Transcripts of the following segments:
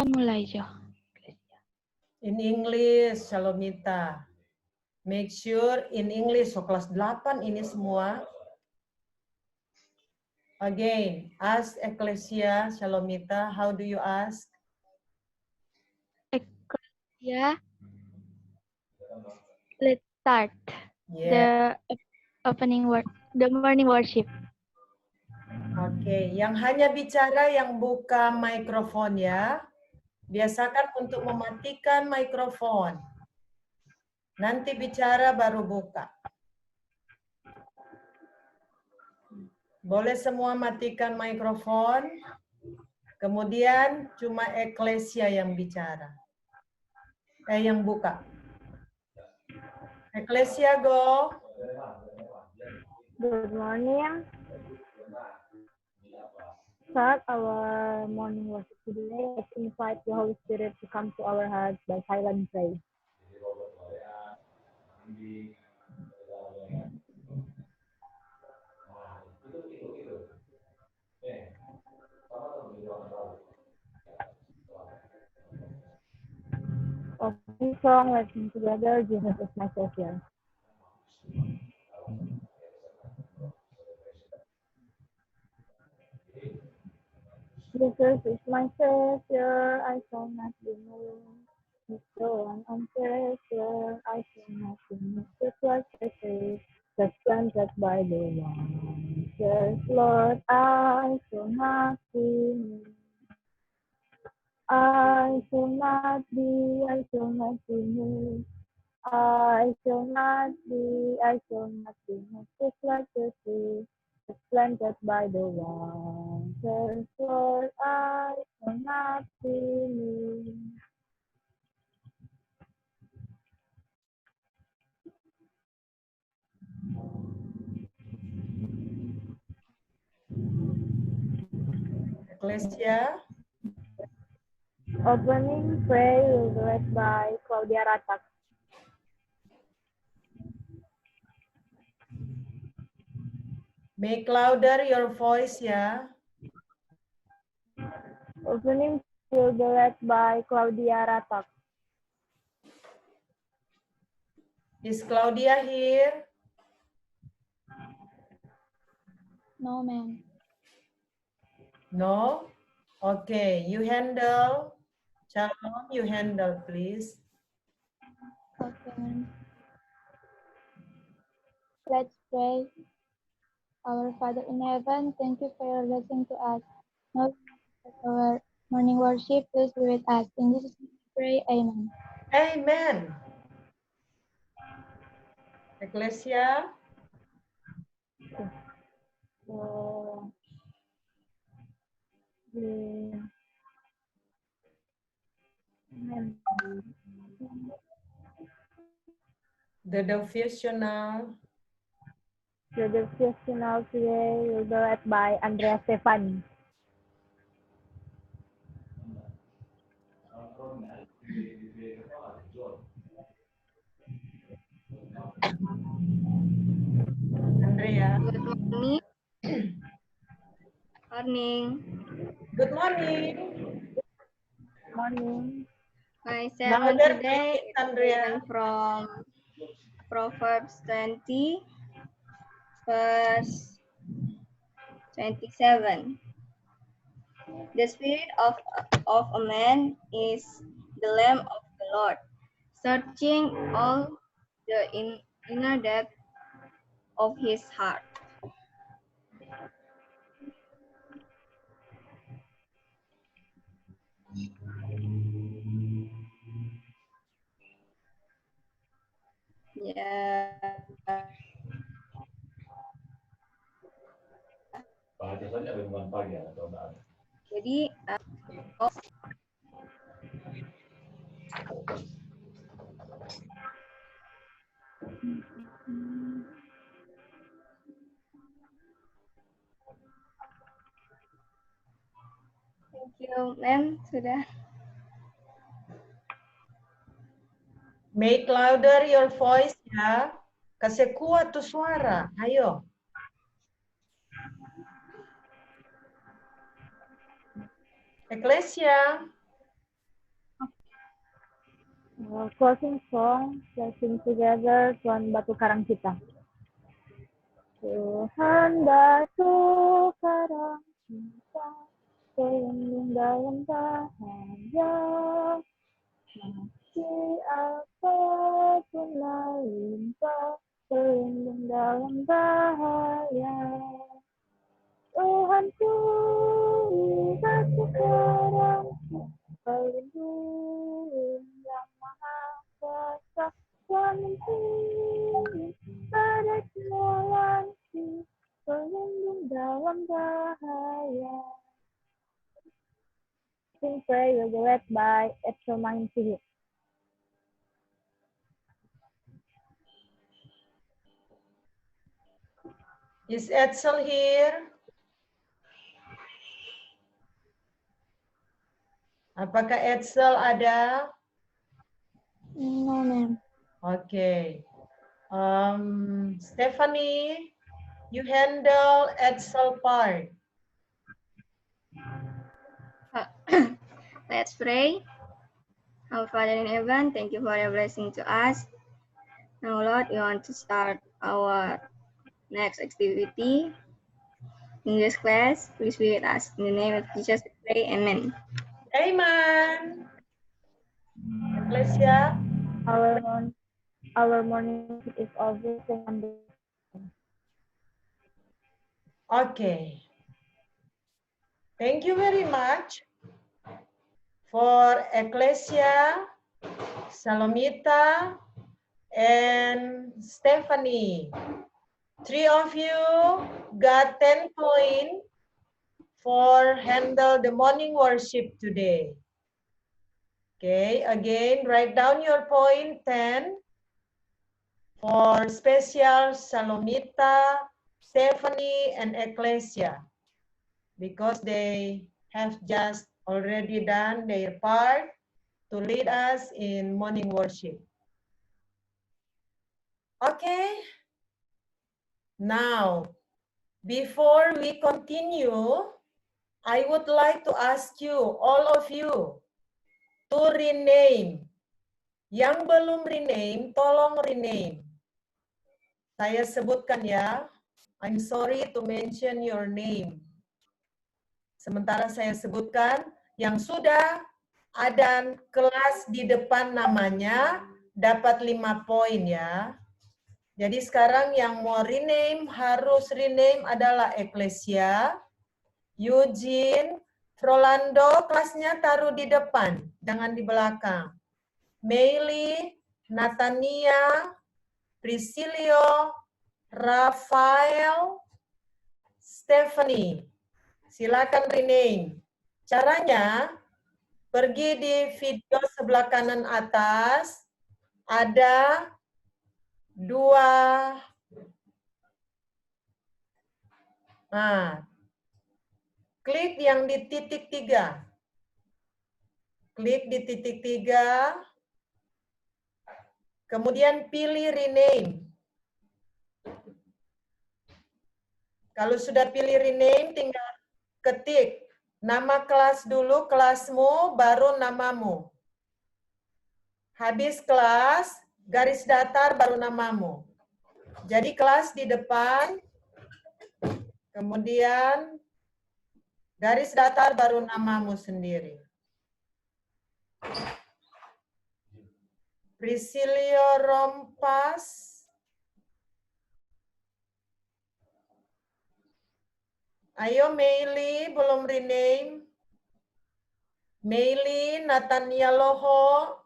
mulai, Jo. In English, Shalomita. Make sure in English. So, kelas 8 ini semua. Again, ask Ecclesia, Shalomita. How do you ask? Ecclesia. Let's start Yeah. the opening word, the morning worship. Oke, yang hanya bicara yang buka mikrofon ya. Biasakan untuk mematikan mikrofon. Nanti bicara baru buka. Boleh semua matikan mikrofon. Kemudian cuma Ecclesia yang bicara. Yang buka. Ecclesia, go. Good morning. Start our morning worship today. Let's invite the Holy Spirit to come to our hearts by silent praise. Opening song, let's sing together. Jesus is my Savior. Jesus is my Savior, I shall not be moved. He's the one on Savior, I shall not be moved. Just like I say, just planted by the one. Yes, Lord, I shall not be moved. I shall not be moved. I shall not be moved. Just like the sea, just planted by the waters, Lord, I shall not be moved. Ecclesia. Opening prayer will be led by Claudia Ratak. Make louder your voice ya. Opening will be led by Claudia Ratak. Is Claudia here? No, ma'am. No? Okay, you handle. Shalom, you handle, please. Okay, ma'am. Let's pray. Our Father in heaven, thank you for your blessing to us. Now, our morning worship, please be with us. In Jesus' name we pray, amen. Amen. Ecclesia. The devotional. The devotional today will be led by Andrea Stefan. Andrea. Good morning. Good morning. Morning. My sermon Louder, today please, is Andrea. taken from Proverbs 20, verse 27. The spirit of a man is the lamp of the Lord, searching all the inner depth of his heart. Ya. Jadi thank you, ma'am, sudah. Make louder your voice ya. Kasih kuat tuh suara. Ayo. Ecclesia. Closing song, let's sing together, Tuhan Batu Karang kita. Tuhan Batu Karang kita, pelindung dalam bahaya. Meski apapun melimpah, pelindung dalam bahaya. Tuhanku, batu karang, pelindung yang maha kuasa, pemimpin pada jalan, pelindung dalam bahaya. Sing Pray will be led by Edsel Main. Is Edsel here? Apakah Edsel ada? No, ma'am. Okay. Stephanie, you handle Edsel part. Let's pray. Our Father in heaven, thank you for your blessing to us. Now, Lord, we want to start our next activity. English class, please be with us. In the name of Jesus, we pray. Amen. Amen. Ecclesia. Our morning is always Sunday. Okay. Thank you very much for Ecclesia, Salomita, and Stephanie. 3 of you got 10 points for handle the morning worship today. Okay, again, write down your point 10 for special Salomita, Stephanie, and Ecclesia, because they have just already done their part to lead us in morning worship. Okay, now, before we continue, I would like to ask you, all of you, to rename. Yang belum rename, tolong rename. Saya sebutkan ya, I'm sorry to mention your name. Sementara saya sebutkan, yang sudah ada kelas di depan namanya, dapat 5 poin ya. Jadi sekarang yang mau rename, harus rename adalah Ecclesia, Eugene, Rolando, kelasnya taruh di depan, jangan di belakang. Meili, Natania, Priscilio, Rafael, Stephanie. Silakan rename. Caranya, pergi di video sebelah kanan atas, ada 2. Nah, klik yang di titik 3. Klik di titik 3. Kemudian pilih rename. Kalau sudah pilih rename, tinggal ketik nama kelas dulu, kelasmu, baru namamu. Habis kelas, garis datar, baru namamu. Jadi kelas di depan, kemudian garis datar, baru namamu sendiri. Priscilio Rompas. Ayo Meili, belum rename. Meili, Natania Loho,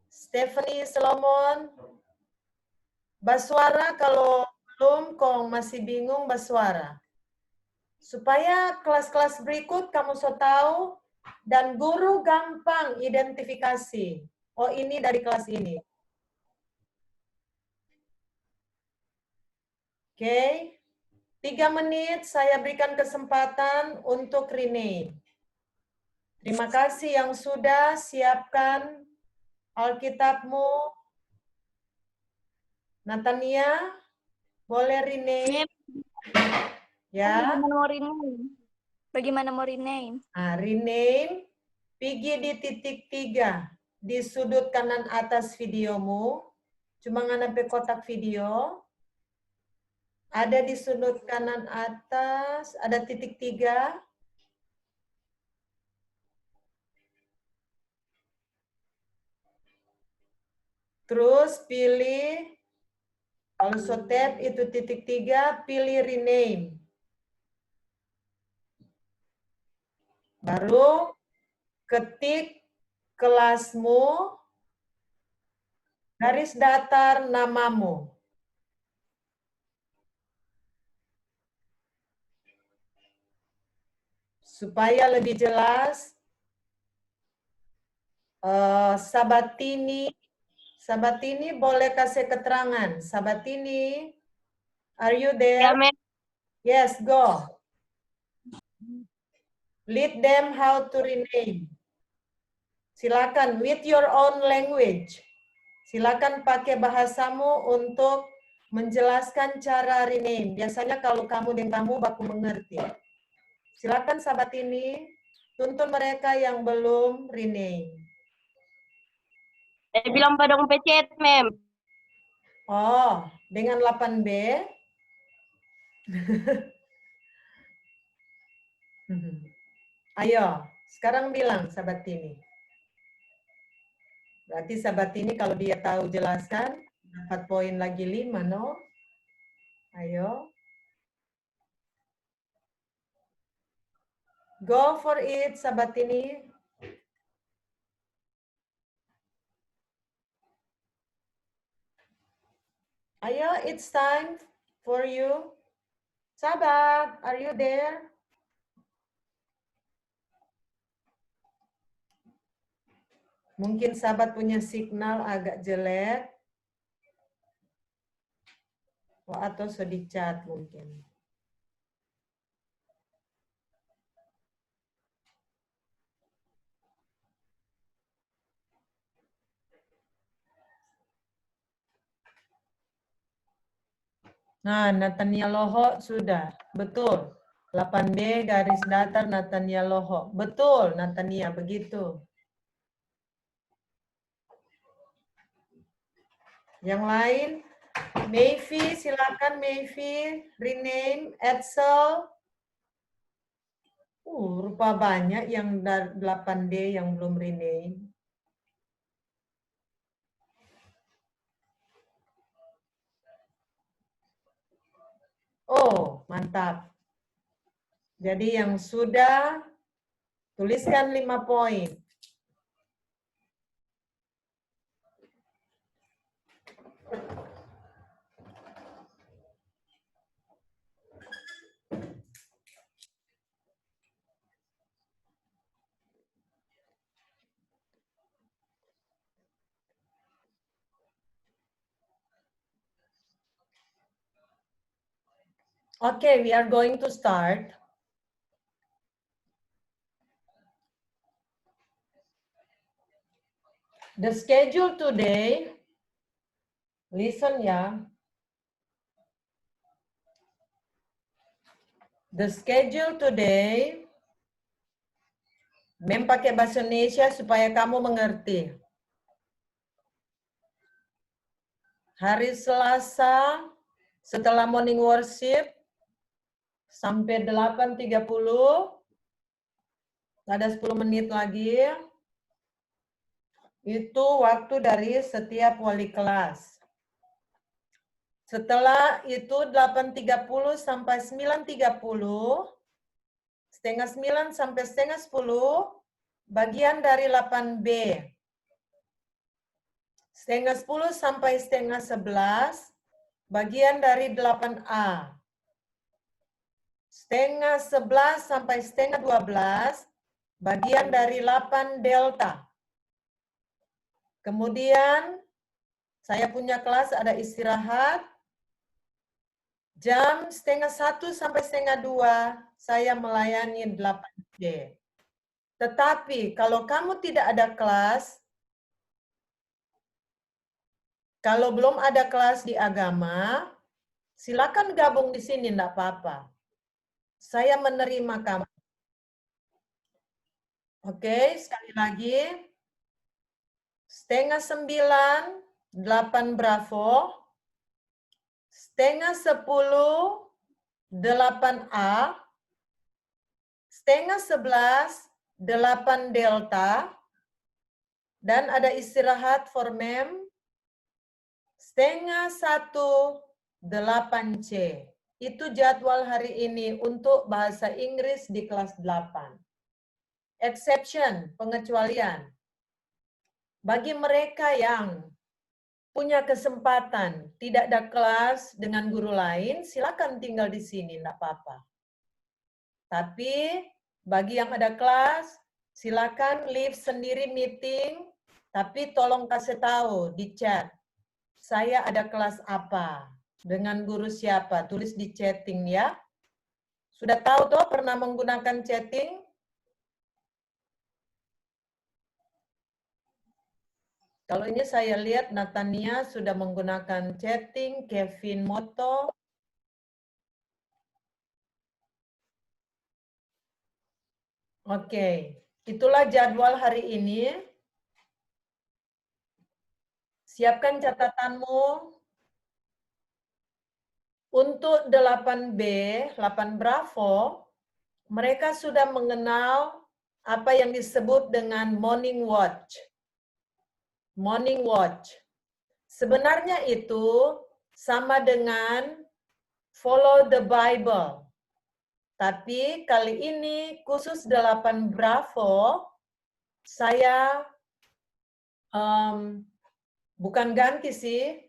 Stephanie Solomon. Baswara kalau belum, kong masih bingung Baswara. Supaya kelas-kelas berikut kamu so tahu dan guru gampang identifikasi. Oh ini dari kelas ini. Oke. 3 menit saya berikan kesempatan untuk rename. Terima kasih yang sudah siapkan Alkitabmu. Natania, boleh rename? Ya. Bagaimana mau rename? Rename, pergi di titik 3. di sudut kanan atas videomu. Cuma ngambil kotak video. Ada di sudut kanan atas, ada titik 3. Terus pilih, kalau tap itu titik 3, pilih rename. Baru ketik kelasmu, garis datar namamu. Supaya lebih jelas, Sabatini boleh kasih keterangan. Sabatini, are you there? Ya, Mem. Yes, go. Lead them how to rename. Silakan with your own language. Silakan pakai bahasamu untuk menjelaskan cara rename. Biasanya kalau kamu dan kamu baku mengerti. Silakan sahabat ini tuntun mereka yang belum rename. Saya bilang pada pecet, Mem. Oh, dengan 8B. Ayo, sekarang bilang sahabat ini. Berarti sahabat ini kalau dia tahu jelaskan, dapat poin lagi 5, no? Ayo. Go for it, sahabat ini. Ayo, it's time for you. Sahabat, are you there? Mungkin sahabat punya signal agak jelek. Atau sedih chat mungkin. Nah, Natania Loho sudah. Betul. 8B garis datar Natania Loho. Betul, Natania, begitu. Yang lain, Mayfi, silakan Mayfi, rename, Edsel. Rupa banyak yang 8D yang belum rename. Oh, mantap. Jadi yang sudah, tuliskan 5 poin. Okay, we are going to start. The schedule today, listen ya. The schedule today, Mem pakai bahasa Indonesia supaya kamu mengerti. Hari Selasa, setelah morning worship, sampai 8.30, ada 10 menit lagi, itu waktu dari setiap wali kelas. Setelah itu 8.30 sampai 9.30, setengah 9 sampai setengah 10, bagian dari 8B. Setengah 10 sampai setengah 11, bagian dari 8A. Setengah 11 sampai setengah 12, bagian dari 8 delta. Kemudian, saya punya kelas ada istirahat. Jam setengah 1 sampai setengah 2, saya melayani 8D. Tetapi, kalau kamu tidak ada kelas, kalau belum ada kelas di agama, silakan gabung di sini, enggak apa-apa. Saya menerima kamu. Oke, sekali lagi. 8:30, 8 Bravo. 9:10, 8A. 10:11, 8 Delta. Dan ada istirahat for mem. 10:30, 8C. Itu jadwal hari ini untuk bahasa Inggris di kelas 8. Exception, pengecualian. Bagi mereka yang punya kesempatan tidak ada kelas dengan guru lain, silakan tinggal di sini, enggak apa-apa. Tapi bagi yang ada kelas, silakan leave sendiri meeting, tapi tolong kasih tahu di chat. Saya ada kelas apa? Dengan guru siapa? Tulis di chatting ya. Sudah tahu toh pernah menggunakan chatting? Kalau ini saya lihat Natania sudah menggunakan chatting, Kevin Moto. Oke, itulah jadwal hari ini. Siapkan catatanmu. Untuk 8B, 8 Bravo, mereka sudah mengenal apa yang disebut dengan morning watch. Morning watch. Sebenarnya itu sama dengan follow the Bible. Tapi kali ini khusus 8 Bravo, saya bukan ganti sih,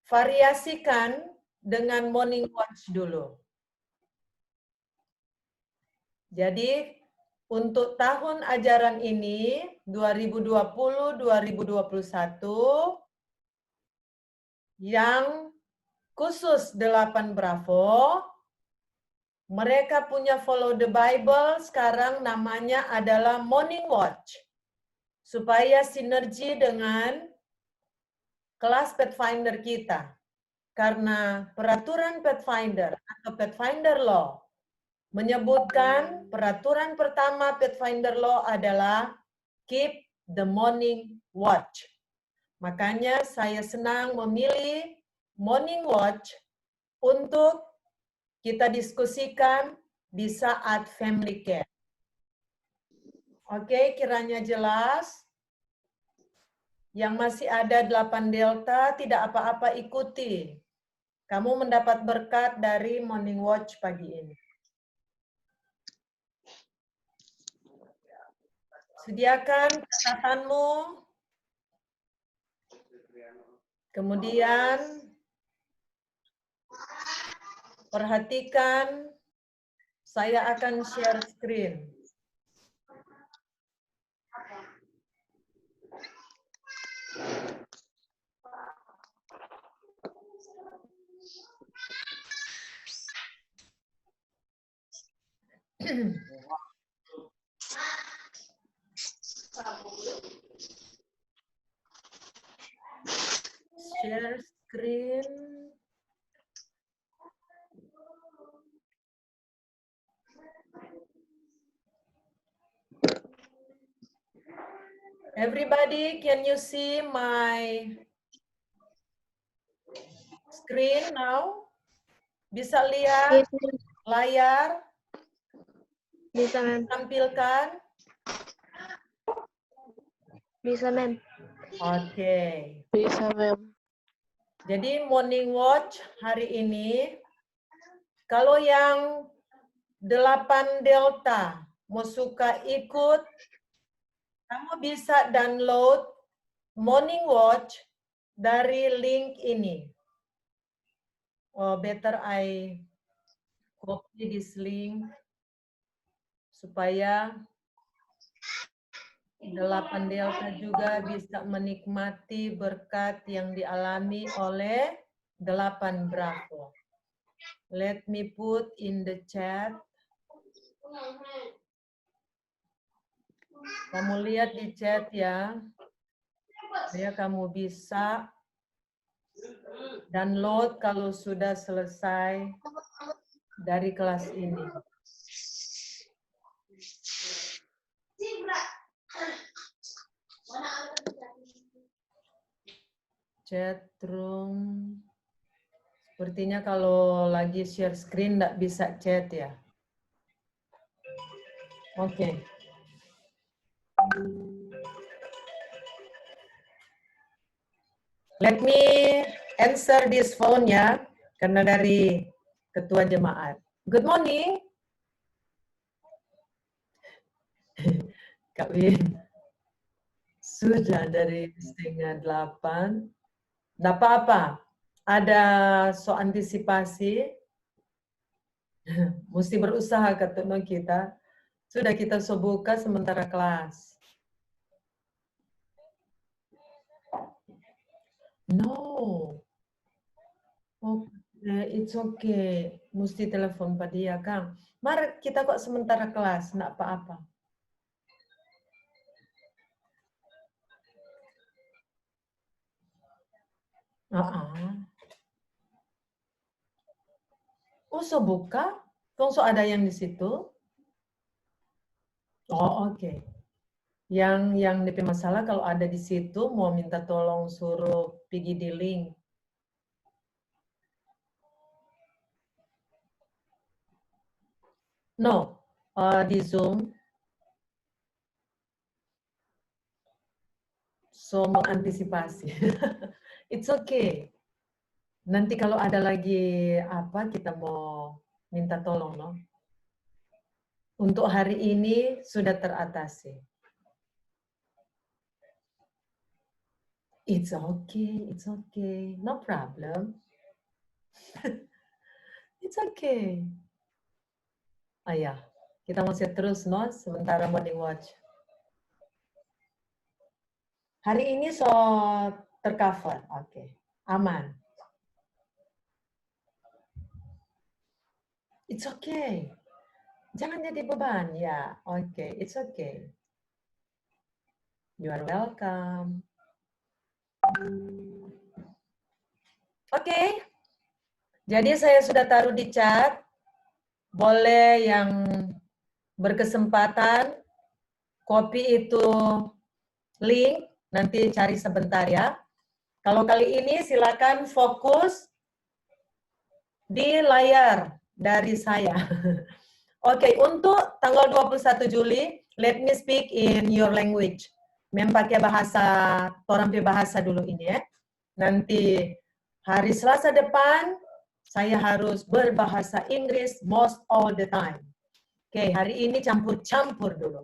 variasikan dengan morning watch dulu. Jadi untuk tahun ajaran ini 2020-2021 yang khusus 8 Bravo, mereka punya follow the Bible sekarang namanya adalah morning watch. Supaya sinergi dengan kelas Pathfinder kita. Karena peraturan Pathfinder atau Pathfinder Law menyebutkan peraturan pertama Pathfinder Law adalah keep the morning watch. Makanya saya senang memilih morning watch untuk kita diskusikan di saat family care. Oke, kiranya jelas. Yang masih ada 8 Delta, tidak apa-apa ikuti. Kamu mendapat berkat dari morning watch pagi ini. Sediakan catatanmu. Kemudian perhatikan, saya akan share screen. Share screen. Everybody, can you see my screen now? Bisa lihat layar? Bisa, Mem. Tampilkan? Bisa, Mem. Oke. Bisa, Mem. Jadi morning watch hari ini, kalau yang 8 Delta mau suka ikut, kamu bisa download morning watch dari link ini. Oh, better I copy this link supaya 8 Delta juga bisa menikmati berkat yang dialami oleh 8 Bravo. Let me put in the chat. Kamu lihat di chat ya. Supaya kamu bisa download kalau sudah selesai dari kelas ini. Chat room. Sepertinya kalau lagi share screen nggak bisa chat ya. Oke. Let me answer this phone ya, karena dari ketua jemaat. Good morning. Kak Win. Sudah dari 7:30. Nggak apa-apa. Ada so antisipasi. Mesti berusaha ketemu kita. Sudah kita so buka sementara kelas. No. It's okay. Mesti telepon pada dia, Kang. Mari kita kok sementara kelas, enggak apa-apa. Oh, so buka? Kong so ada yang di situ? Oh, oke. Yang DP masalah kalau ada di situ mau minta tolong suruh pergi di link. No, di Zoom. So mengantisipasi. It's okay. Nanti kalau ada lagi apa kita mau minta tolong, no? Untuk hari ini sudah teratasi. It's okay, no problem. It's okay. Ya, kita masih terus, no? Sementara morning watch. Hari ini so tercover, oke. Aman. It's okay. Jangan jadi beban, ya. Oke, it's okay. You are welcome. Oke. Jadi saya sudah taruh di chat. Boleh yang berkesempatan copy itu link, nanti cari sebentar ya. Kalau kali ini silakan fokus di layar dari saya. Oke, untuk tanggal 21 Juli, let me speak in your language. Pakai bahasa, orang bahasa dulu ini ya. Nanti hari Selasa depan, saya harus berbahasa Inggris most all the time. Oke, hari ini campur-campur dulu.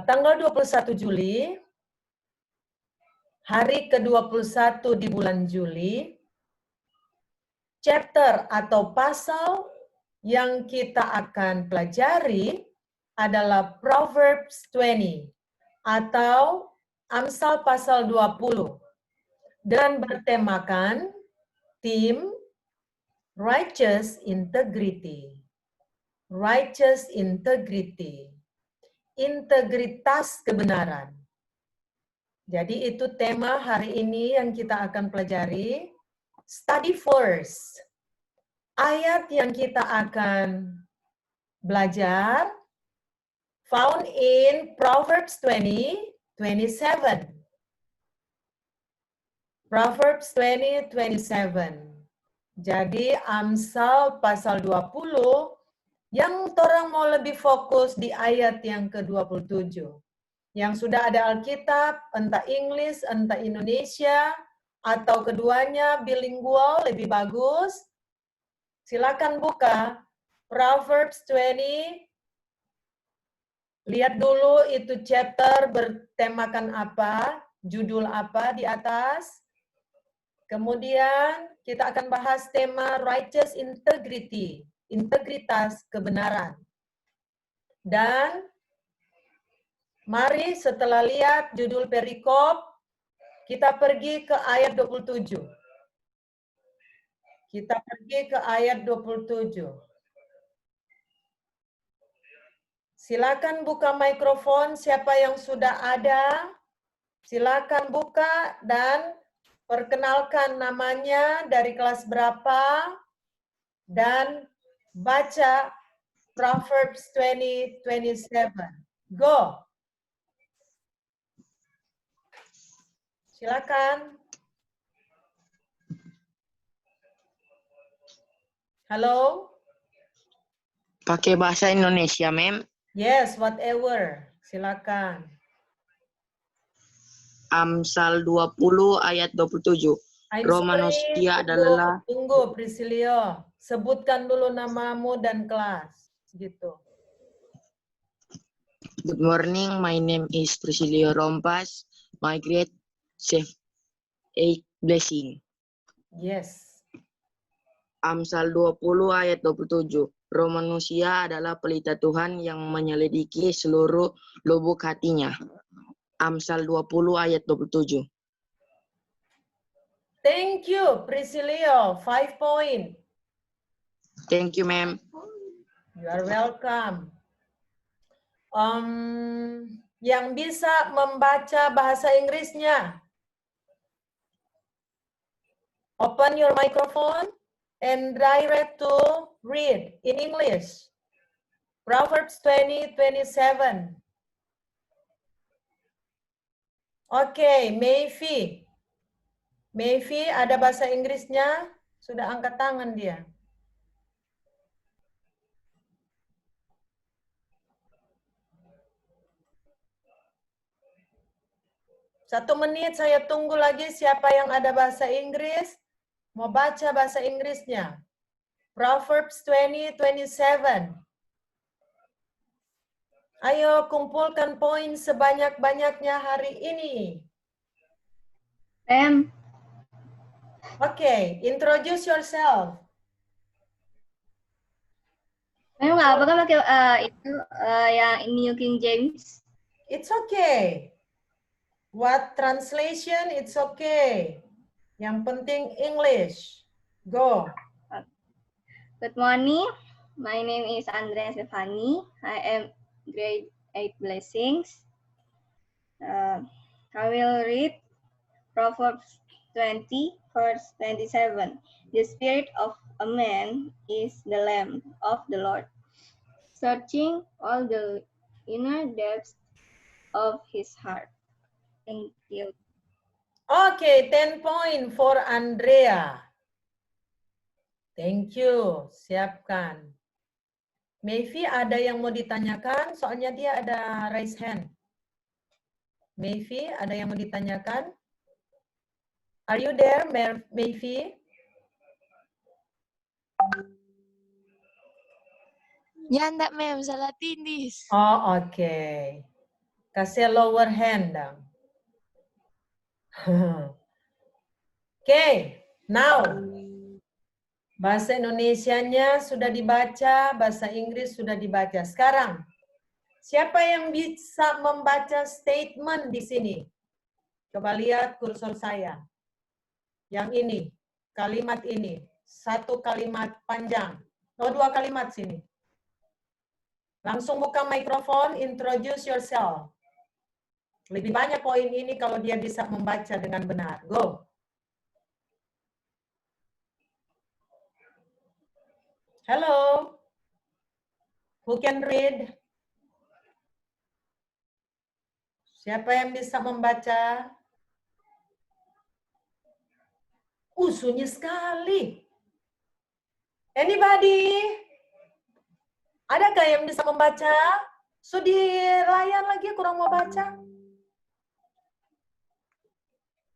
Tanggal 21 Juli, hari ke-21 di bulan Juli, chapter atau pasal yang kita akan pelajari adalah Proverbs 20 atau Amsal pasal 20 dan bertemakan tim righteous integrity. Righteous integrity. Integritas kebenaran. Jadi itu tema hari ini yang kita akan pelajari. Study first. Ayat yang kita akan belajar found in Proverbs 20:27. Proverbs 20:27. Jadi Amsal pasal 20 yang orang mau lebih fokus di ayat yang ke-27. Yang sudah ada Alkitab, entah English, entah Indonesia, atau keduanya bilingual lebih bagus, silakan buka Proverbs 20. Lihat dulu itu chapter bertemakan apa, judul apa di atas. Kemudian kita akan bahas tema righteous integrity, integritas kebenaran. Dan mari setelah lihat judul perikop, kita pergi ke ayat 27. Kita pergi ke ayat 27. Silakan buka mikrofon siapa yang sudah ada. Silakan buka dan perkenalkan namanya, dari kelas berapa, dan baca Proverbs 20:27. Go. Silakan. Halo? Pakai bahasa Indonesia, Mem. Yes, whatever. Silakan. Amsal 20 ayat 27. I'm Roh sorry, manusia adalah tunggu Priscilio. Sebutkan dulu namamu dan kelas. Gitu. Good morning, my name is Priscilio Rompas. My grade 8 blessing. Yes. Amsal 20 ayat 27. Roh manusia adalah pelita Tuhan yang menyelidiki seluruh lubuk hatinya. Amsal 20 ayat 27. Thank you, Priscilio. 5 point. Thank you, ma'am. You are welcome. Yang bisa membaca bahasa Inggrisnya. Open your microphone and direct to read in English. Proverbs 20:27. Oke, Mayfi. Mayfi ada bahasa Inggrisnya? Sudah angkat tangan dia. Satu menit saya tunggu lagi siapa yang ada bahasa Inggris. Mau baca bahasa Inggrisnya. Proverbs 20:27. Ayo kumpulkan poin sebanyak-banyaknya hari ini. Ma'am, Oke, introduce yourself. ma'am nggak apa kan pakai itu yang New King James? It's okay. What translation? It's okay. Yang penting English. Go. Good morning. My name is Andrea Stefani. I am grade 8 blessings. I will read Proverbs 20, verse 27. The spirit of a man is the lamp of the Lord, searching all the inner depths of his heart. Thank you. Okay, 10 point for Andrea. Thank you. Siapkan. Mayfi ada yang mau ditanyakan? Soalnya dia ada raise hand. Mayfi ada yang mau ditanyakan? Are you there, Mayfi? Ya enggak, Mem. Salah tindis. Oh, oke. Kasih lower hand dong. Oke, now. Bahasa Indonesianya sudah dibaca, bahasa Inggris sudah dibaca. Sekarang, siapa yang bisa membaca statement di sini? Coba lihat kursor saya. Yang ini, kalimat ini. Satu kalimat panjang. Oh, 2 kalimat sini. Langsung buka mikrofon, introduce yourself. Lebih banyak poin ini kalau dia bisa membaca dengan benar. Go. Hello. Who can read? Siapa yang bisa membaca? Sunyi sekali. Anybody? Adakah yang bisa membaca? So di layar lagi kurang mau baca.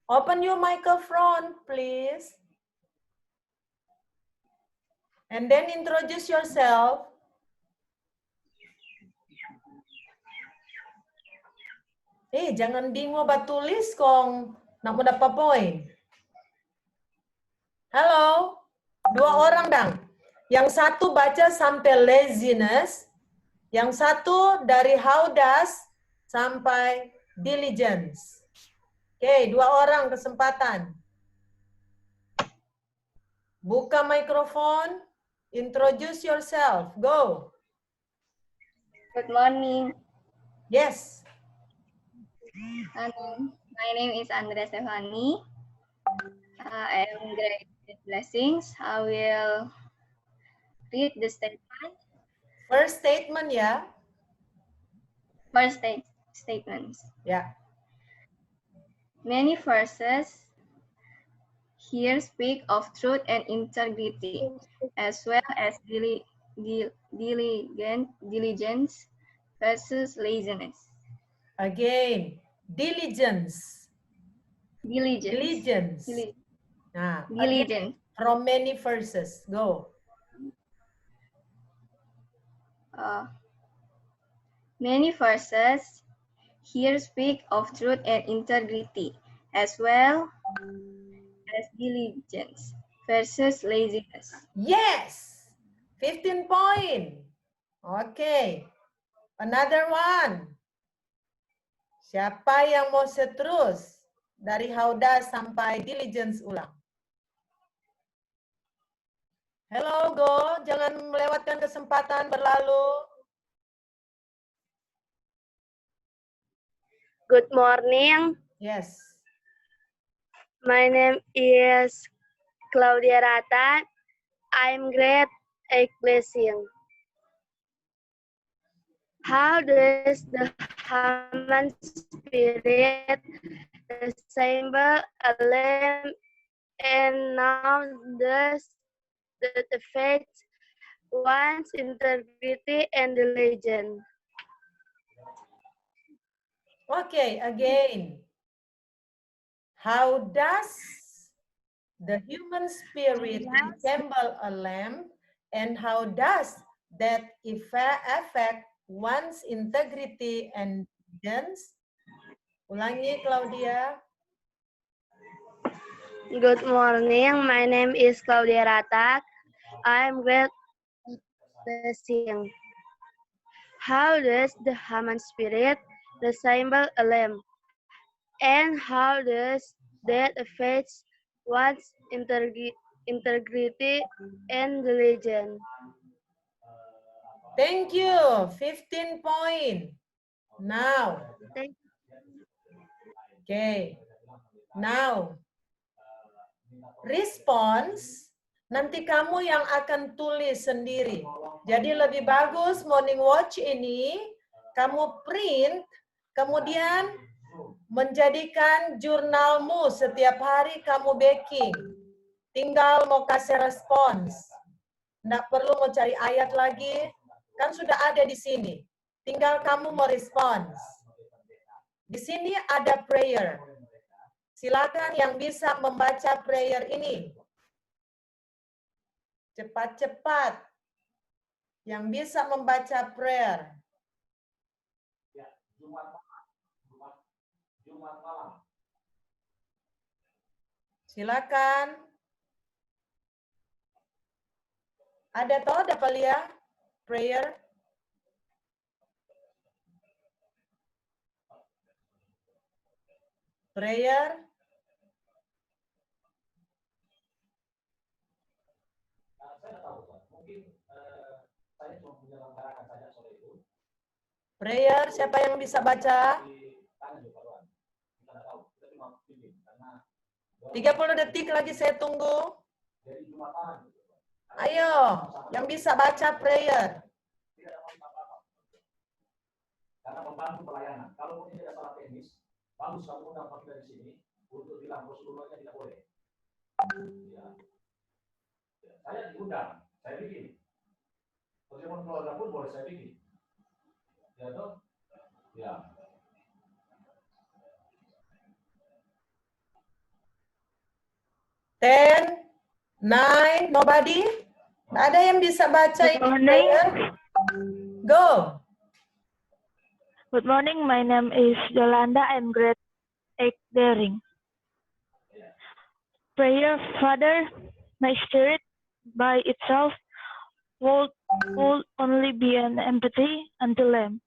Open your microphone, please. And then introduce yourself. Jangan bingung batulis kong nak mendapat poin. Halo, 2 orang dang. Yang satu baca sampai laziness, yang satu dari how does sampai diligence. Oke, 2 orang kesempatan. Buka mikrofon, introduce yourself, go. Good morning. Yes. My name is Andrea Stefani. I am grade 8 blessings. I will read the statement. First statement ya. First statements. Ya. Many verses here speak of truth and integrity, as well as diligence versus laziness. Again, diligence. Diligence. Nah, again, Diligence. from many verses. Go. Many verses here speak of truth and integrity, as well as diligence versus laziness. Yes, 15 point. Okay, another one. Siapa yang mau seterus dari hauda sampai diligence ulang? Hello, go. Jangan melewatkan kesempatan berlalu. Good morning. Yes. My name is Claudia Rata. I'm grade 8 blessing. How does the Haman spirit resemble a lamb, and now does that affect one's integrity and religion? Okay, again. How does the human spirit resemble a lamb, and how does that affect one's integrity and diligence? Ulangi, Claudia. Good morning. My name is Claudia Rata. I'm grade 8 blessing. How does the Haman spirit resemble a lamb? And how does that affect one's integrity and religion? Thank you. 15 point. Now. Okay. Now. Response. Nanti kamu yang akan tulis sendiri. Jadi lebih bagus morning watch ini kamu print, kemudian menjadikan jurnalmu setiap hari kamu backing. Tinggal mau kasih respons. Nggak perlu mau cari ayat lagi, kan sudah ada di sini. Tinggal kamu mau respons. Di sini ada prayer. Silakan yang bisa membaca prayer ini. Cepat-cepat. Yang bisa membaca prayer. Silakan. Ada toh dapat lihat prayer? Prayer. Prayer, siapa yang bisa baca? 30 detik lagi saya tunggu. Ayo, yang bisa baca prayer. Karena membantu pelayanan. Kalau ini tidak salah teknis, bagus kamu undang kita di sini untuk bilang prosedurnya tidak boleh. Ya. Saya diundang, saya bikin. Pertemuan keluarga pun boleh saya bikin. Ya toh? Ya. Ten, 9, nobody? Nggak ada yang bisa baca ini prayer? Go. Good morning, my name is Yolanda. I'm grade 8 daring. Prayer, Father, my spirit by itself would only be an empty until Lamb.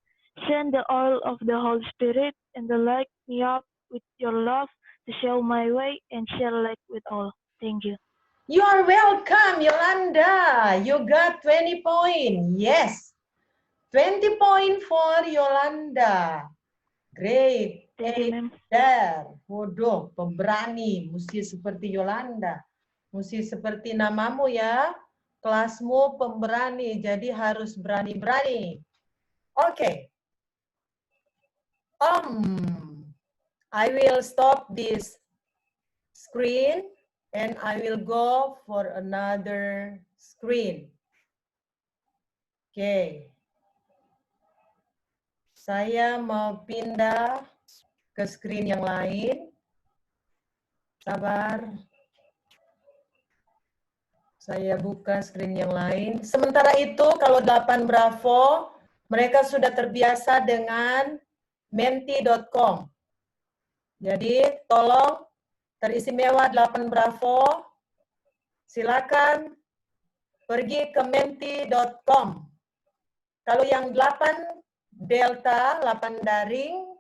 Send the oil of the Holy Spirit and the light me up with your love to show my way and share light with all. Thank you. You are welcome, Yolanda. You got 20 points. Yes. 20 points for Yolanda. Great. Thank you, ma'am. There. Waduh, pemberani. Mesti seperti Yolanda. Mesti seperti namamu ya. Kelasmu pemberani. Jadi harus berani-berani. Oke. I will stop this screen. And I will go for another screen. Oke. Saya mau pindah ke screen yang lain. Sabar. Saya buka screen yang lain. Sementara itu, kalau 8 Bravo, mereka sudah terbiasa dengan menti.com. Jadi, tolong teristimewa 8 Bravo, silakan pergi ke menti.com. Kalau yang 8 Delta, 8 daring,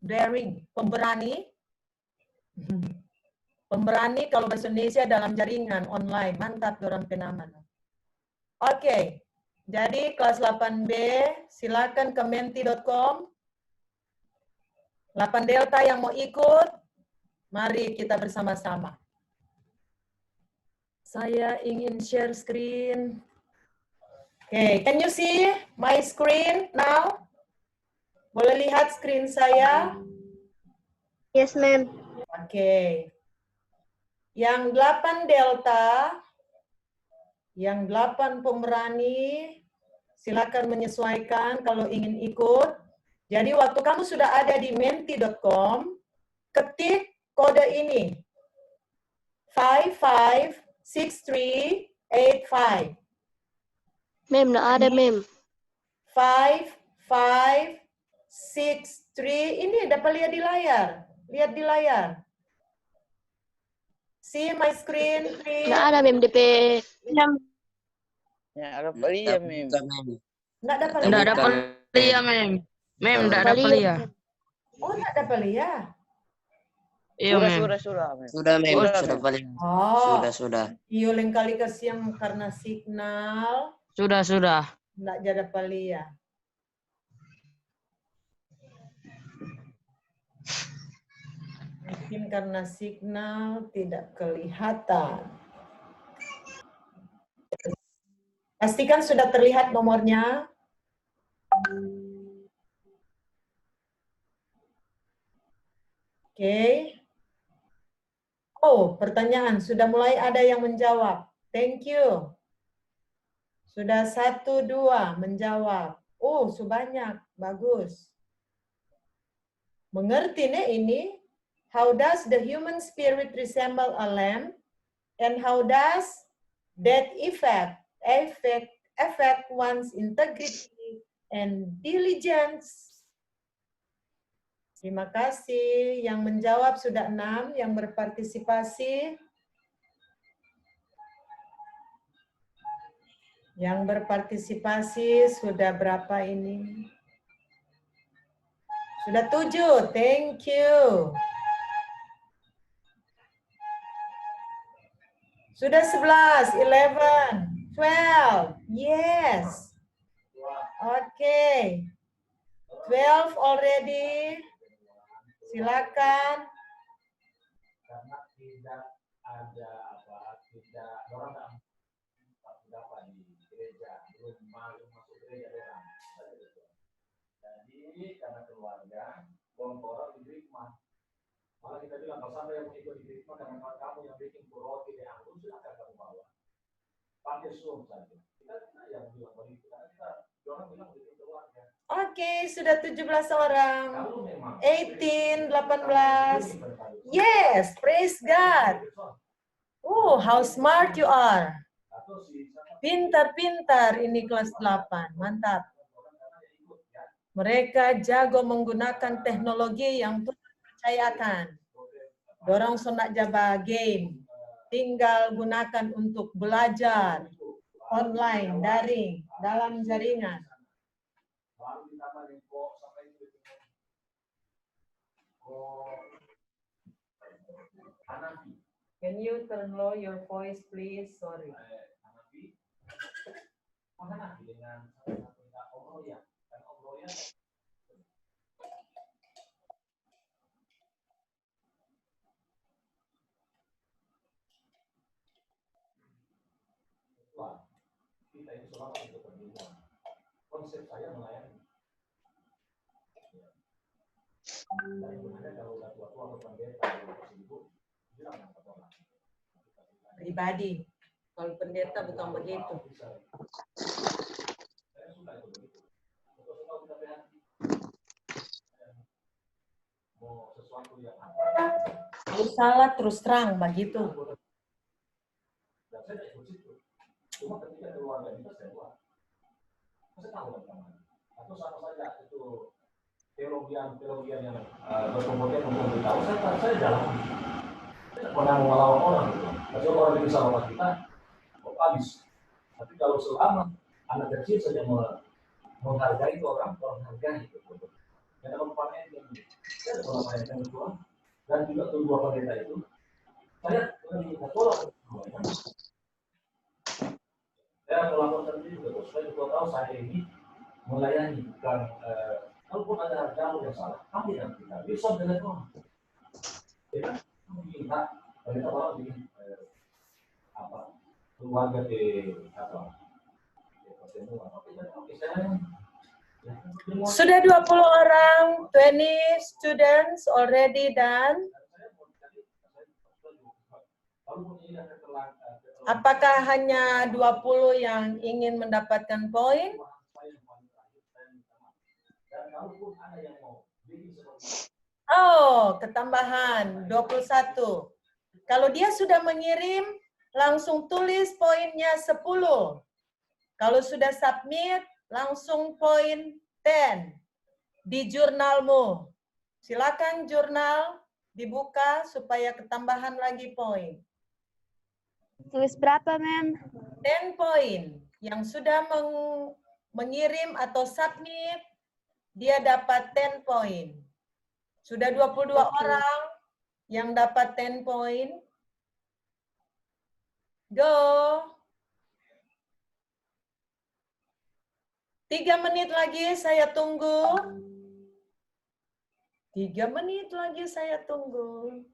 daring, pemberani, pemberani kalau bahasa Indonesia dalam jaringan online, mantap orang penaman. Oke, jadi kelas 8B, silakan ke menti.com. 8 Delta yang mau ikut, mari kita bersama-sama. Saya ingin share screen. Oke, can you see my screen now? Boleh lihat screen saya? Yes, ma'am. Oke. Yang 8 Delta, yang 8 pemberani, silakan menyesuaikan kalau ingin ikut. Jadi waktu kamu sudah ada di menti.com, ketik kode ini. 556385. Ma'am, nggak ada, ma'am. 5563. Ini dapat lihat di layar. Lihat di layar. See my screen, please. Nggak ada, ma'am, DP. Ya, ada pelia, Mem. Nggak dapat Enggak lihat. dapat pelia, Mem. Mem, enggak ada Pelia. pelia. Oh, nggak dapat lihat. Iya, Mem. Sudah, Mem. Sudah, Mem. Sudah, Sudah Mem. paling. Oh, Sudah. iyo lain kali kasihan karena signal. Sudah. Nggak jadi pelia. Mungkin karena signal tidak kelihatan. Pastikan sudah terlihat nomornya. Oke. Oh, pertanyaan. Sudah mulai ada yang menjawab. Thank you. Sudah 1, 2 menjawab. Oh, sebanyak. Bagus. Mengerti nih ini? How does the human spirit resemble a lamb? And how does that affect one's integrity and diligence? Terima kasih. Yang menjawab sudah 6, yang berpartisipasi. Yang berpartisipasi sudah berapa ini? Sudah 7, thank you. Sudah 11, 11, 12, yes. Okay. 12 already. Silakan. Karena tidak ada orang dapat di gereja, belum masuk gereja orang. Jadi karena keluarga, orang di Grikma. Malah kita bilang kalau sampai yang mau ikut di Grikma, karena kamu yang bikin roti di anggur, silakan kamu bawa. Pakai Zoom saja. Kita yang bilang begitu, karena orang bilang bikin keluarga. Oke, sudah 17 orang. 18, 18. Yes, praise God. Oh, how smart you are. Pintar-pintar ini kelas 8. Mantap. Mereka jago menggunakan teknologi yang percayakan. Dorong sonak jaba game. Tinggal gunakan untuk belajar online, daring, dalam jaringan. Can you turn low your voice, please? Sorry. Kita ini selama untuk perlindungan. Konsep saya melayani. Dan sebenarnya kalau udah tua-tua atau pendeta, sibuk, Pribadi. Kalau pendeta bukan begitu. Kalau salah terus terang begitu. Cuma ketika keluarga kita saya buat, saya tahu atau sama saja itu teologian yang berkemudian untuk tahu saya jalan. Saya pernah melawan orang gitu. Kalau orang bisa lawan kita, habis. Tapi kalau selama anak kecil saja menghargai orang hargai itu. Dan kalau panen saya pernah mainkan Tuhan dan juga kedua pendeta itu, saya minta tolong. Saya melaporkan diri juga, supaya kita tahu saya ini melayani, bukan kalaupun ada jalur yang salah, kami yang kita bisa dengan orang. Ya kan? Kita orang bikin keluarga di Sudah 20 orang, 20 students already done. Apakah hanya 20 yang ingin mendapatkan poin? Oh, ketambahan 21. Kalau dia sudah mengirim, langsung tulis poinnya 10. Kalau sudah submit, langsung poin 10 di jurnalmu. Silakan jurnal dibuka supaya ketambahan lagi poin. Tulis berapa, Mem? 10 poin. Yang sudah mengirim atau submit, dia dapat 10 poin. Sudah 22 orang yang dapat 10 poin. Go. 3 menit lagi saya tunggu. 3 menit lagi saya tunggu.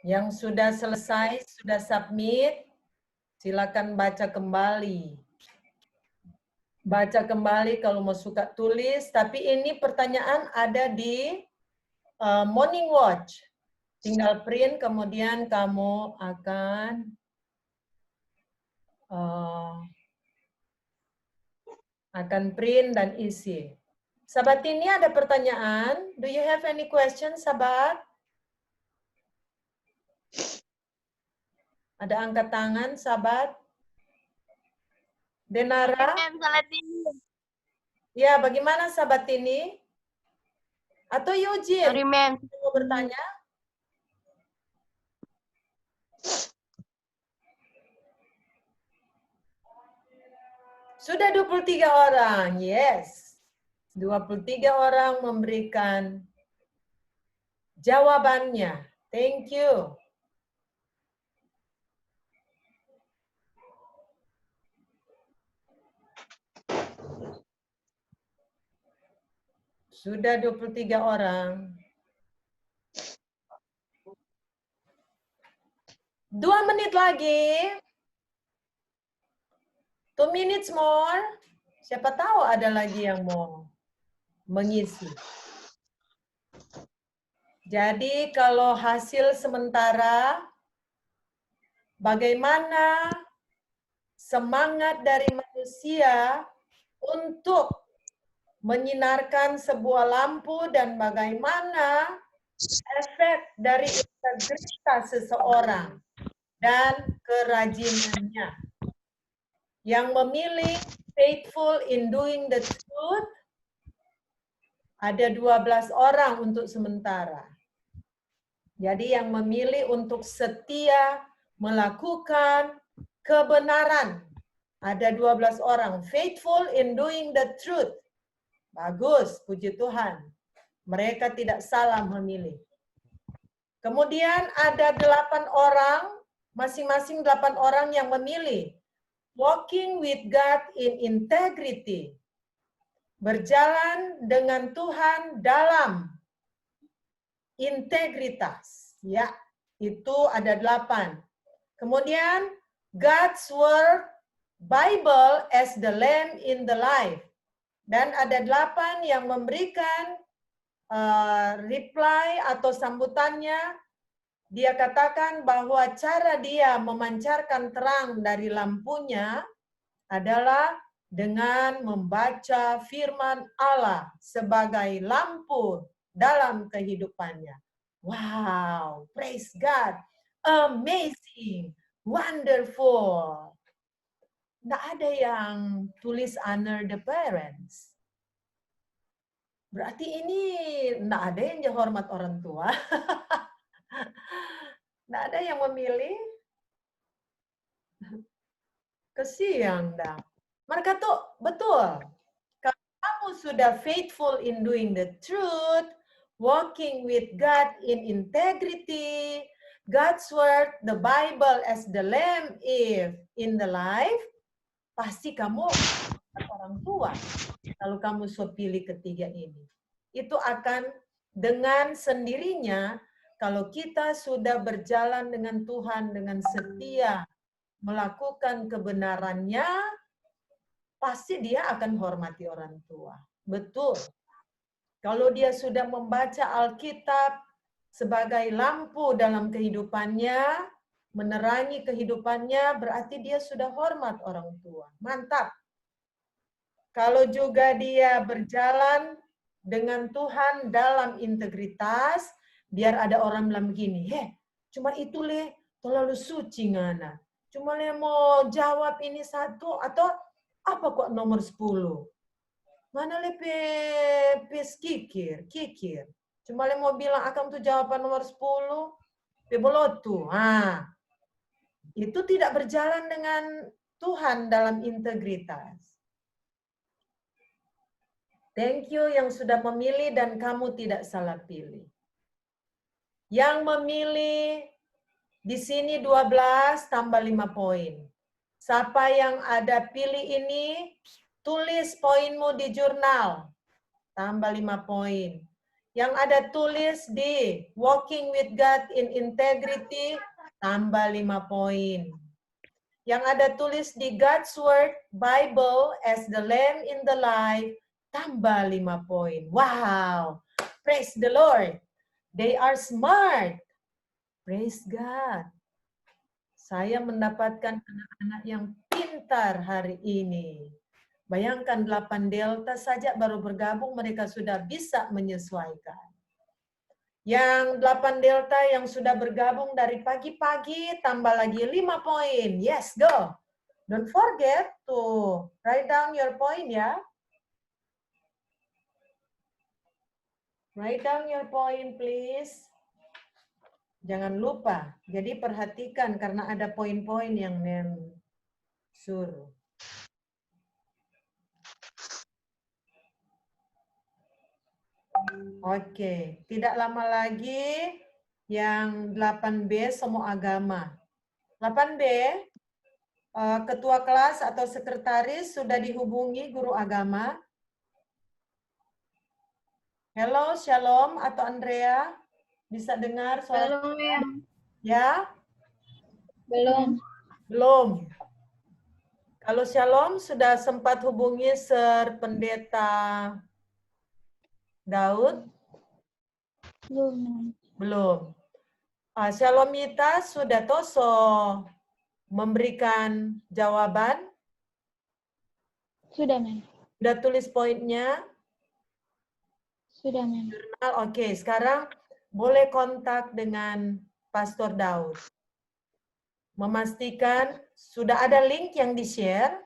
Yang sudah selesai, sudah submit, silakan baca kembali. Baca kembali kalau mau suka tulis, tapi ini pertanyaan ada di Morning Watch. Tinggal print, kemudian kamu akan print dan isi. Sahabat ini ada pertanyaan. Do you have any question, sahabat? Ada angkat tangan, sahabat? Denara? Ya, bagaimana sahabat ini? Atau Eugene? Sorry, Mem. Mau bertanya? Sudah 23 orang, yes. 23 orang memberikan jawabannya. Thank you. Sudah 23 orang. 2 menit lagi. 2 minutes more. Siapa tahu ada lagi yang mau mengisi. Jadi kalau hasil sementara, bagaimana semangat dari manusia untuk menyinarkan sebuah lampu dan bagaimana efek dari integritas seseorang dan kerajinannya. Yang memilih faithful in doing the truth, ada 12 orang untuk sementara. Jadi yang memilih untuk setia melakukan kebenaran, ada 12 orang. Faithful in doing the truth. Bagus, puji Tuhan. Mereka tidak salah memilih. Kemudian ada 8 orang, masing-masing 8 orang yang memilih. Walking with God in integrity. Berjalan dengan Tuhan dalam integritas. Ya, itu ada 8. Kemudian God's Word, Bible as the lamp in the life. Dan ada 8 yang memberikan reply atau sambutannya. Dia katakan bahwa cara dia memancarkan terang dari lampunya adalah dengan membaca firman Allah sebagai lampu dalam kehidupannya. Wow, praise God. Amazing, wonderful. Nggak ada yang tulis honor the parents. Berarti ini nggak ada yang hormat orang tua. Nggak ada yang memilih. Kesian dah. Mereka tuh betul. Kalau kamu sudah faithful in doing the truth, walking with God in integrity, God's word, the Bible as the lamp if in the life, pasti kamu orang tua. Kalau kamu so pilih ketiga ini. Itu akan dengan sendirinya, kalau kita sudah berjalan dengan Tuhan dengan setia, melakukan kebenarannya, pasti dia akan hormati orang tua. Betul. Kalau dia sudah membaca Alkitab sebagai lampu dalam kehidupannya, menerangi kehidupannya, berarti dia sudah hormat orang tua. Mantap. Kalau juga dia berjalan dengan Tuhan dalam integritas, biar ada orang bilang begini, cuma itu le, terlalu suci ngana. Cuma le mau jawab ini satu, atau apa kok nomor 10? Mana le pes kikir. Cuma le mau bilang akan tuh jawaban nomor 10, pe bolotu. Itu tidak berjalan dengan Tuhan dalam integritas. Thank you yang sudah memilih dan kamu tidak salah pilih. Yang memilih di sini 12 tambah 5 poin. Siapa yang ada pilih ini, tulis poinmu di jurnal. Tambah 5 poin. Yang ada tulis di Walking with God in Integrity, tambah 5 poin. Yang ada tulis di God's Word, Bible as the lamp in the life, tambah 5 poin. Wow! Praise the Lord. They are smart. Praise God. Saya mendapatkan anak-anak yang pintar hari ini. Bayangkan 8 delta saja baru bergabung mereka sudah bisa menyesuaikan. Yang 8 delta yang sudah bergabung dari pagi-pagi tambah lagi 5 poin. Yes, go. Don't forget to write down your point ya. Write down your point, please. Jangan lupa. Jadi perhatikan karena ada poin-poin yang suruh. Oke, tidak lama lagi yang 8B semua agama. 8B, ketua kelas atau sekretaris sudah dihubungi guru agama. Halo, Shalom atau Andrea? Bisa dengar suara? Belum. Ya? Belum. Belum. Kalau Shalom sudah sempat hubungi Ser Pendeta Daud? Belum. Belum. Shalomita sudah toso memberikan jawaban? Sudah, Mem. Sudah tulis poinnya? Sudah, Mem. Oke, sekarang boleh kontak dengan Pastor Daud. Memastikan sudah ada link yang di-share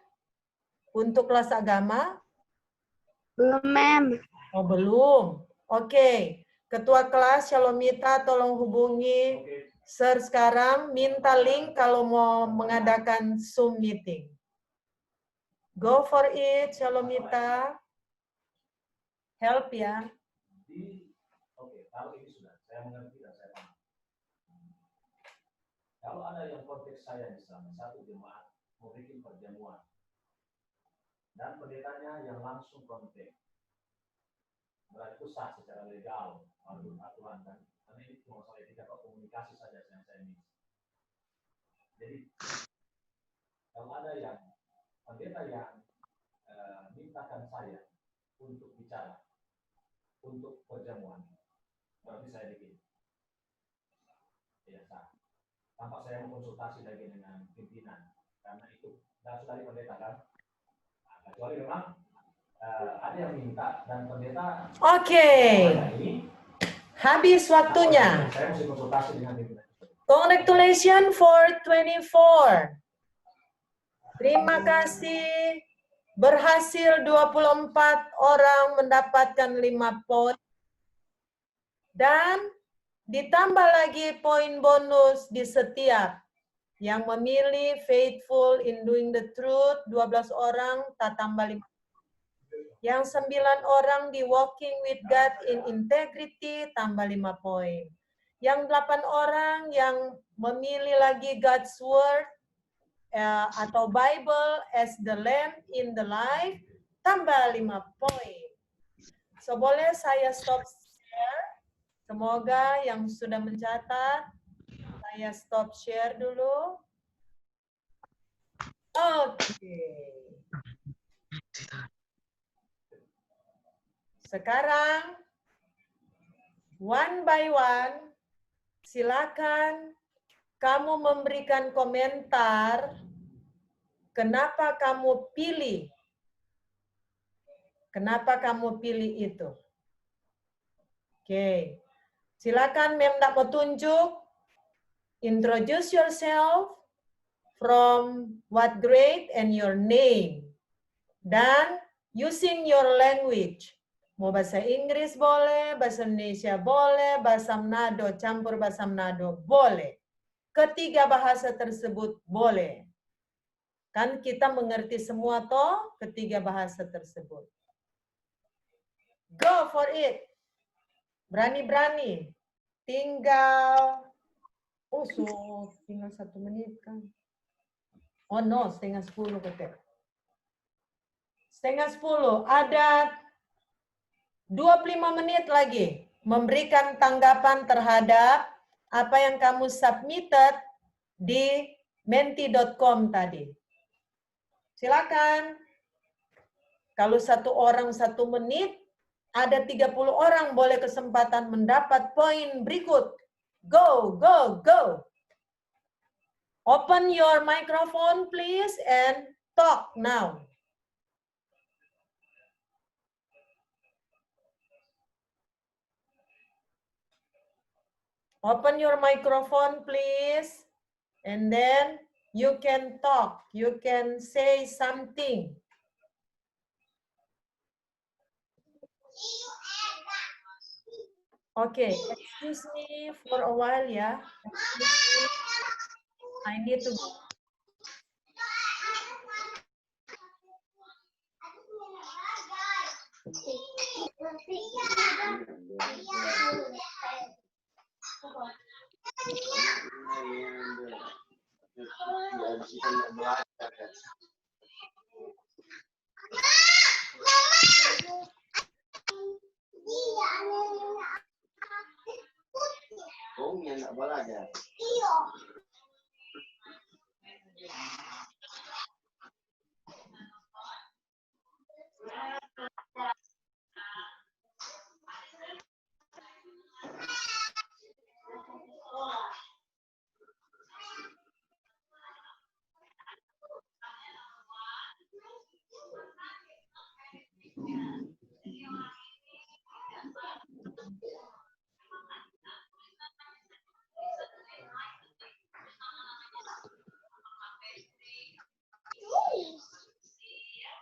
untuk kelas agama? Belum, Mem. Oh, belum. Oke. Ketua kelas Shalomita tolong hubungi Sir sekarang, minta link kalau mau mengadakan Zoom meeting. Go for it, Shalomita. Help ya. Oke, kalau ini sudah, saya mengerti dan saya paham. Kalau ada yang konteks saya misalnya, satu jemaat mau bikin perjamuan, dan pendetanya yang langsung kontak, berarti itu sah secara legal, menurut aturan kan? Karena ini cuma soal etika atau komunikasi saja yang saya minta. Jadi pendeta yang mintakan saya untuk bicara, untuk perjamuan. Berarti saya bikin. Ya, tanpa saya konsultasi lagi dengan pimpinan, karena itu dari pendeta kan. Nah, kecuali memang ada yang minta dan pendeta. Oke. Habis waktunya. Saya mesti konsultasi dengan pimpinan. Congratulations for 24. Terima kasih. Berhasil 24 orang mendapatkan 5 poin. Dan ditambah lagi poin bonus di setiap yang memilih faithful in doing the truth, 12 orang, tak tambah 5. Yang 9 orang di walking with God in integrity, tambah 5 poin. Yang 8 orang yang memilih lagi God's word atau Bible as the lamp in the life, tambah 5 poin. So, boleh saya stop share? Semoga yang sudah mencatat, saya stop share dulu. Oke. Sekarang, one by one, silakan kamu memberikan komentar kenapa kamu pilih. Kenapa kamu pilih itu? Oke. Silakan Mem tak mau tunjuk. Introduce yourself from what grade and your name. Dan using your language. Mau bahasa Inggris boleh, bahasa Indonesia boleh, bahasa Manado, campur bahasa Manado boleh. Ketiga bahasa tersebut boleh. Kan kita mengerti semua toh ketiga bahasa tersebut. Go for it. Berani-berani. Tinggal, tinggal 1 menit kan. Oh no, setengah 10 ketek. Setengah 10, ada 25 menit lagi memberikan tanggapan terhadap apa yang kamu submitted di menti.com tadi. Silakan. Kalau 1 orang 1 menit, ada 30 orang boleh kesempatan mendapat poin berikut. Go, go, go. Open your microphone please and talk now. Open your microphone please, and then you can talk, you can say something. Okay, excuse me for a while ya. Excuse me. I need to go.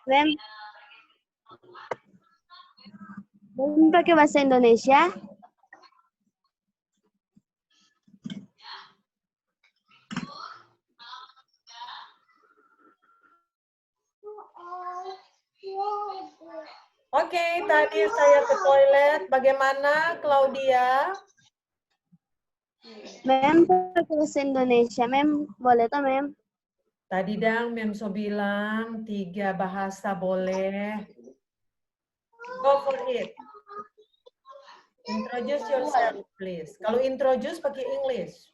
Mem, pakai bahasa Indonesia? Oke, tadi saya ke toilet. Bagaimana, Claudia? Mem, pakai bahasa Indonesia. Mem, boleh toh, Mem? Tadi dang Memso bilang 3 bahasa boleh. Go for it. Introduce yourself, please. Kalau introduce pakai English.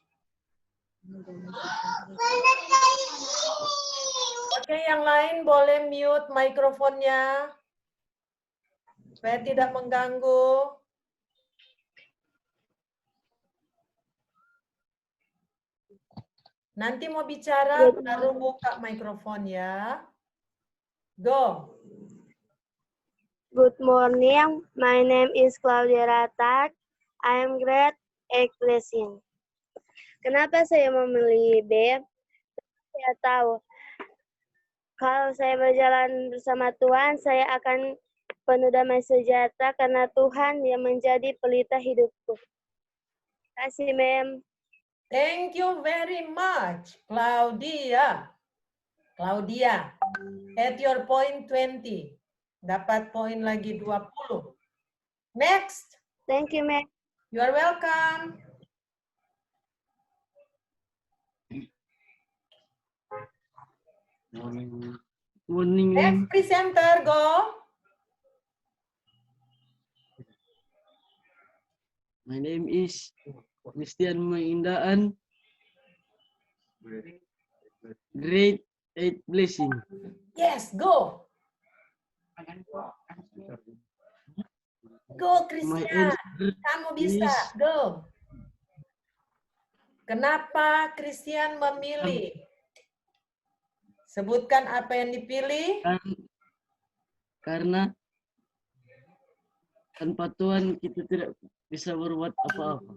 Oke, yang lain boleh mute mikrofonnya supaya tidak mengganggu. Nanti mau bicara baru buka mikrofon ya. Go. Good morning. My name is Claudia Ratak. I am grade 8 blessing. Kenapa saya memilih B? Saya tahu kalau saya berjalan bersama Tuhan, saya akan penuh damai sejahtera karena Tuhan yang menjadi pelita hidupku. Terima kasih, Mem. Thank you very much, Claudia. Claudia, at your point 20. Dapat poin lagi 20. Next. Thank you, Mem. You are welcome. Morning. Next presenter, go. My name is Christian Maindaan. Grade 8 blessing. Yes, go. Go, Christian. Kamu bisa. Go. Kenapa Christian memilih? Sebutkan apa yang dipilih. Karena tanpa Tuhan kita tidak bisa berbuat apa-apa.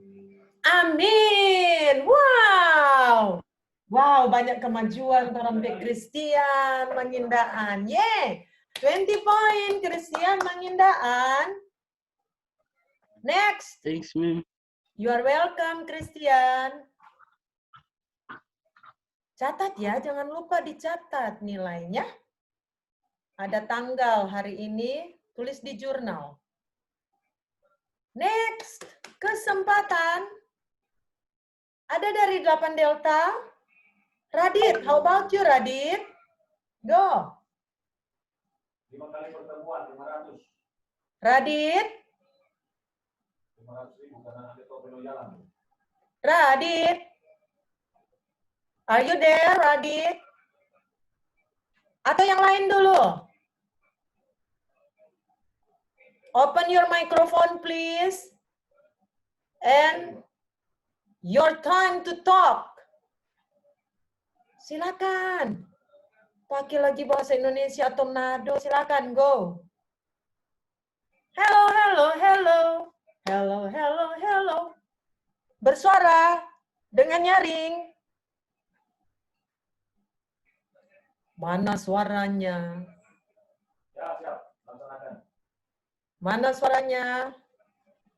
Amin. Wow. Wow, banyak kemajuan orang Christian Mangindaan. Yeay. 20 poin Christian Mangindaan. Next. Thanks, Mem. You are welcome, Christian. Catat ya, jangan lupa dicatat nilainya. Ada tanggal hari ini, tulis di jurnal. Next, kesempatan. Ada dari 8 Delta. Radit, how about you, Radit? Go. 5 kali pertemuan, 500. Radit. 500.000 karena ada topelo jalan. Radit. Are you there, Radit? Atau yang lain dulu? Open your microphone, please. And your time to talk. Silakan. Pakai lagi bahasa Indonesia atau Manado, silakan, go. Hello, hello, hello. Hello, hello, hello. Bersuara dengan nyaring. Mana suaranya? Siap, laksanakan. Mana suaranya?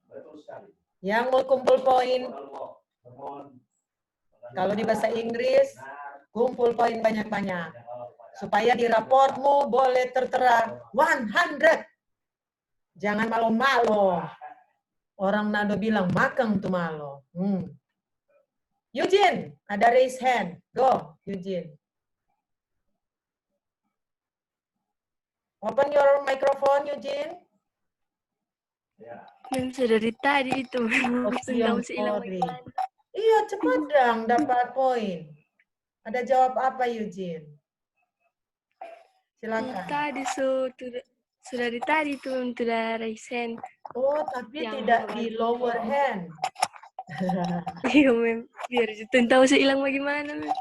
Betul sekali. Yang mau kumpul poin. Kalau di bahasa Inggris, kumpul poin banyak-banyak. Supaya di raportmu boleh tertera 100. Jangan malu-malu. Orang Nado bilang, makang tuh malu. Eugene, ada raise hand. Go, Eugene. Open your microphone, Eugene. Mem, sudah dari tadi itu. Iya, cepat dong dapat poin. Ada jawab apa, Eugene? Silakan. Tadi sudah di tadi tuh sudah raise hand. Oh, tapi tidak di lower hand. Iya, Mem. Biar Jutun tahu saya hilang bagaimana, Mem.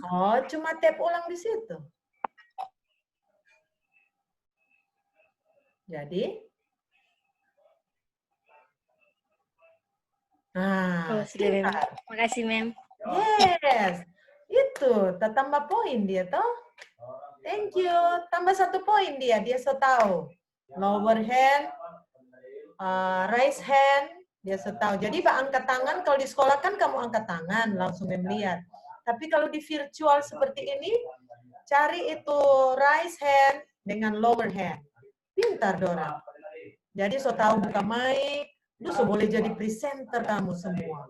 Oh, cuma tap ulang di situ. Jadi, oh, sudah, Mem. Makasih, Mem. Yes, itu tambah poin dia toh. Thank you. Tambah 1 poin dia so tahu. Lower hand, raise hand, dia so tahu. Jadi Pak angkat tangan, kalau di sekolah kan kamu angkat tangan, langsung melihat. Tapi kalau di virtual seperti ini, cari itu raise hand dengan lower hand. Pintar, Dora. Jadi so tahu buka mic, lu so boleh jadi presenter kamu semua.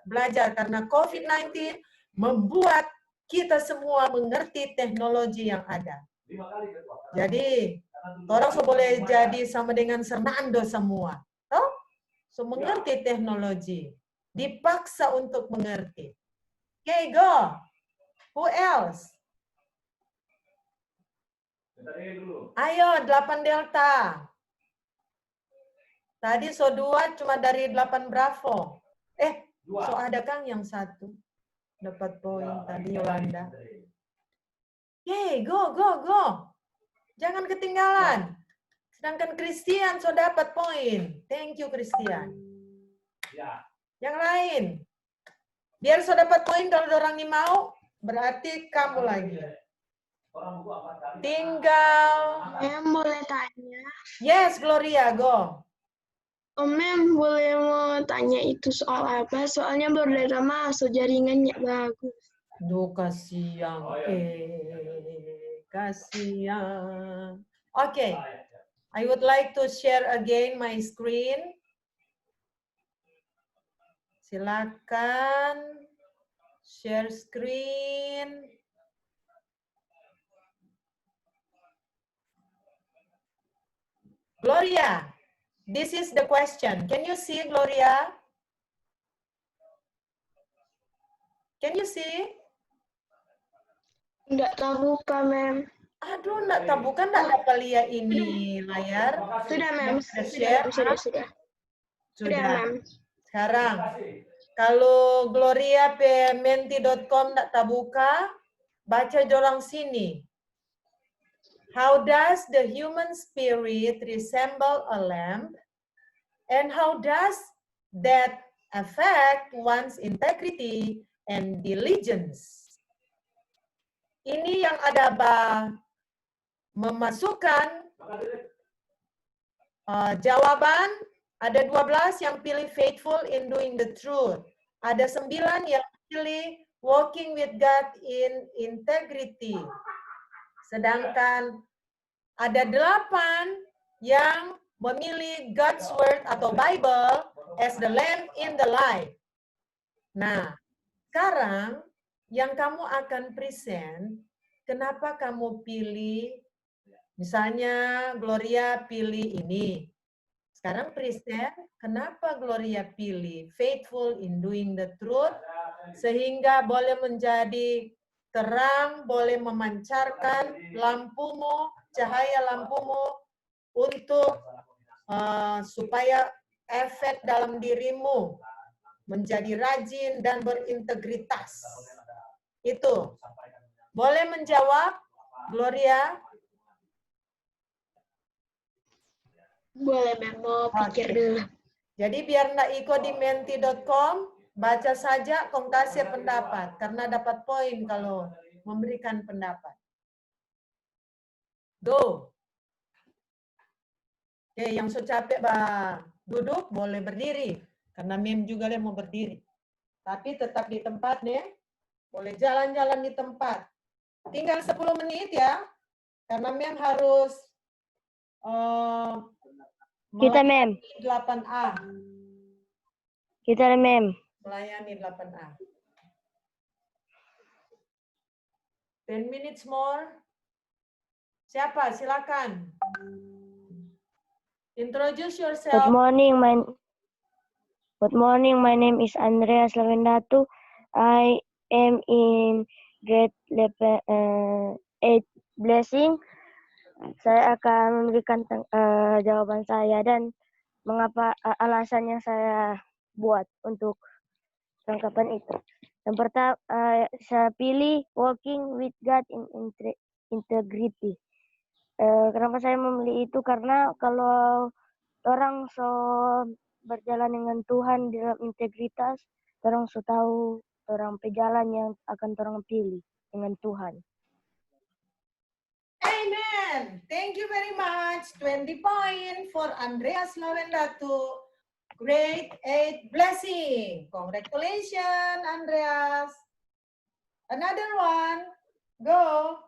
Belajar karena COVID-19 membuat kita semua mengerti teknologi yang ada. Jadi, orang so boleh jadi sama dengan Fernando semua. Toh? So mengerti teknologi. Dipaksa untuk mengerti. Okay, go. Who else? Ayo, 8 delta. Tadi so 2 cuma dari 8 Bravo. So ada Kang yang 1. Dapat poin tadi Yolanda. Yeay, go. Jangan ketinggalan. Sedangkan Christian so dapat poin. Thank you Christian. Yang lain. Biar so dapat poin kalau orang ini mau, berarti kamu lagi. Tinggal. Mem boleh tanya? Yes, Gloria, go. Mem boleh mau tanya itu soal apa? Soalnya berdata masuk jaringannya bagus. Duh, kasihan. Kasihan. Okay. I would like to share again my screen. Silakan share screen. Gloria, this is the question. Can you see, Gloria? Can you see? Enggak terbuka, Mem. Aduh, enggak terbuka, enggak dapat lihat ini layar. Sudah, Mem. Sudah. Sudah, Mem. Sekarang, kalau Gloria menti.com enggak terbuka, baca dorang sini. How does the human spirit resemble a lamb? And how does that affect one's integrity and diligence? Ini yang ada memasukkan jawaban, ada 12 yang pilih faithful in doing the truth. Ada 9 yang pilih walking with God in integrity. Sedangkan ada 8 yang memilih God's Word atau Bible as the lamp in the light. Nah, sekarang yang kamu akan present, kenapa kamu pilih, misalnya Gloria pilih ini. Sekarang present, kenapa Gloria pilih faithful in doing the truth, sehingga boleh menjadi terang, boleh memancarkan lampumu, cahaya lampumu untuk supaya efek dalam dirimu menjadi rajin dan berintegritas. Itu. Boleh menjawab, Gloria? Boleh, Mem. Mau pikir dulu. Jadi biar nggak ikut di menti.com, baca saja kasih pendapat. Karena dapat poin kalau memberikan pendapat. Go. Oke, yang sudah capek duduk boleh berdiri. Karena Mem juga mau berdiri. Tapi tetap di tempat nih. Boleh jalan-jalan di tempat. Tinggal 10 menit ya. Karena Mem harus Kita, Mem. 8A. Kita, Mem. Melayani 8A. 10 minutes more. Siapa? Silakan. Introduce yourself. Good morning, my name is Andreas Lavendatu. I am in grade 8 blessing. Saya akan memberikan jawaban saya dan mengapa alasan yang saya buat untuk tangkapan itu. Yang pertama, saya pilih walking with God in integrity. Kenapa saya memilih itu? Karena kalau orang berjalan dengan Tuhan di dalam integritas, orang tahu orang pejalan yang akan orang pilih dengan Tuhan. Amen. Thank you very much. 20 point for Andreas Lavendatu. Grade 8 blessing. Congratulations, Andreas. Another one. Go.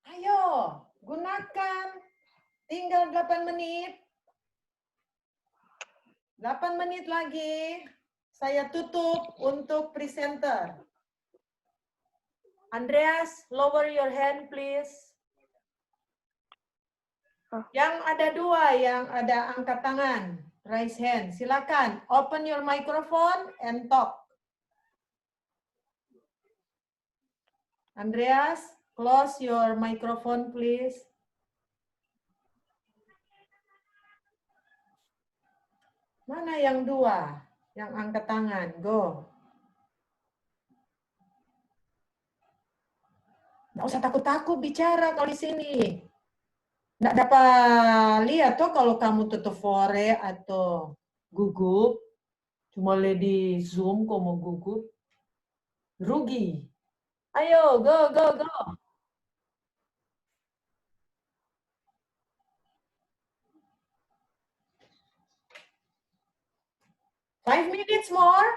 Ayo, gunakan. Tinggal 8 menit. 8 menit lagi. Saya tutup untuk presenter. Andreas, lower your hand, please. Yang ada 2, yang ada angkat tangan. Raise hand. Silakan. Open your microphone and talk. Andreas, close your microphone, please. Mana yang dua? Yang angkat tangan, go. Nggak usah takut-takut bicara kalau di sini. Nggak dapat lihat tuh kalau kamu tutup fore atau gugup. Cuma lihat di Zoom kok mau gugup. Rugi. Ayo, go, go, go. Five minutes more.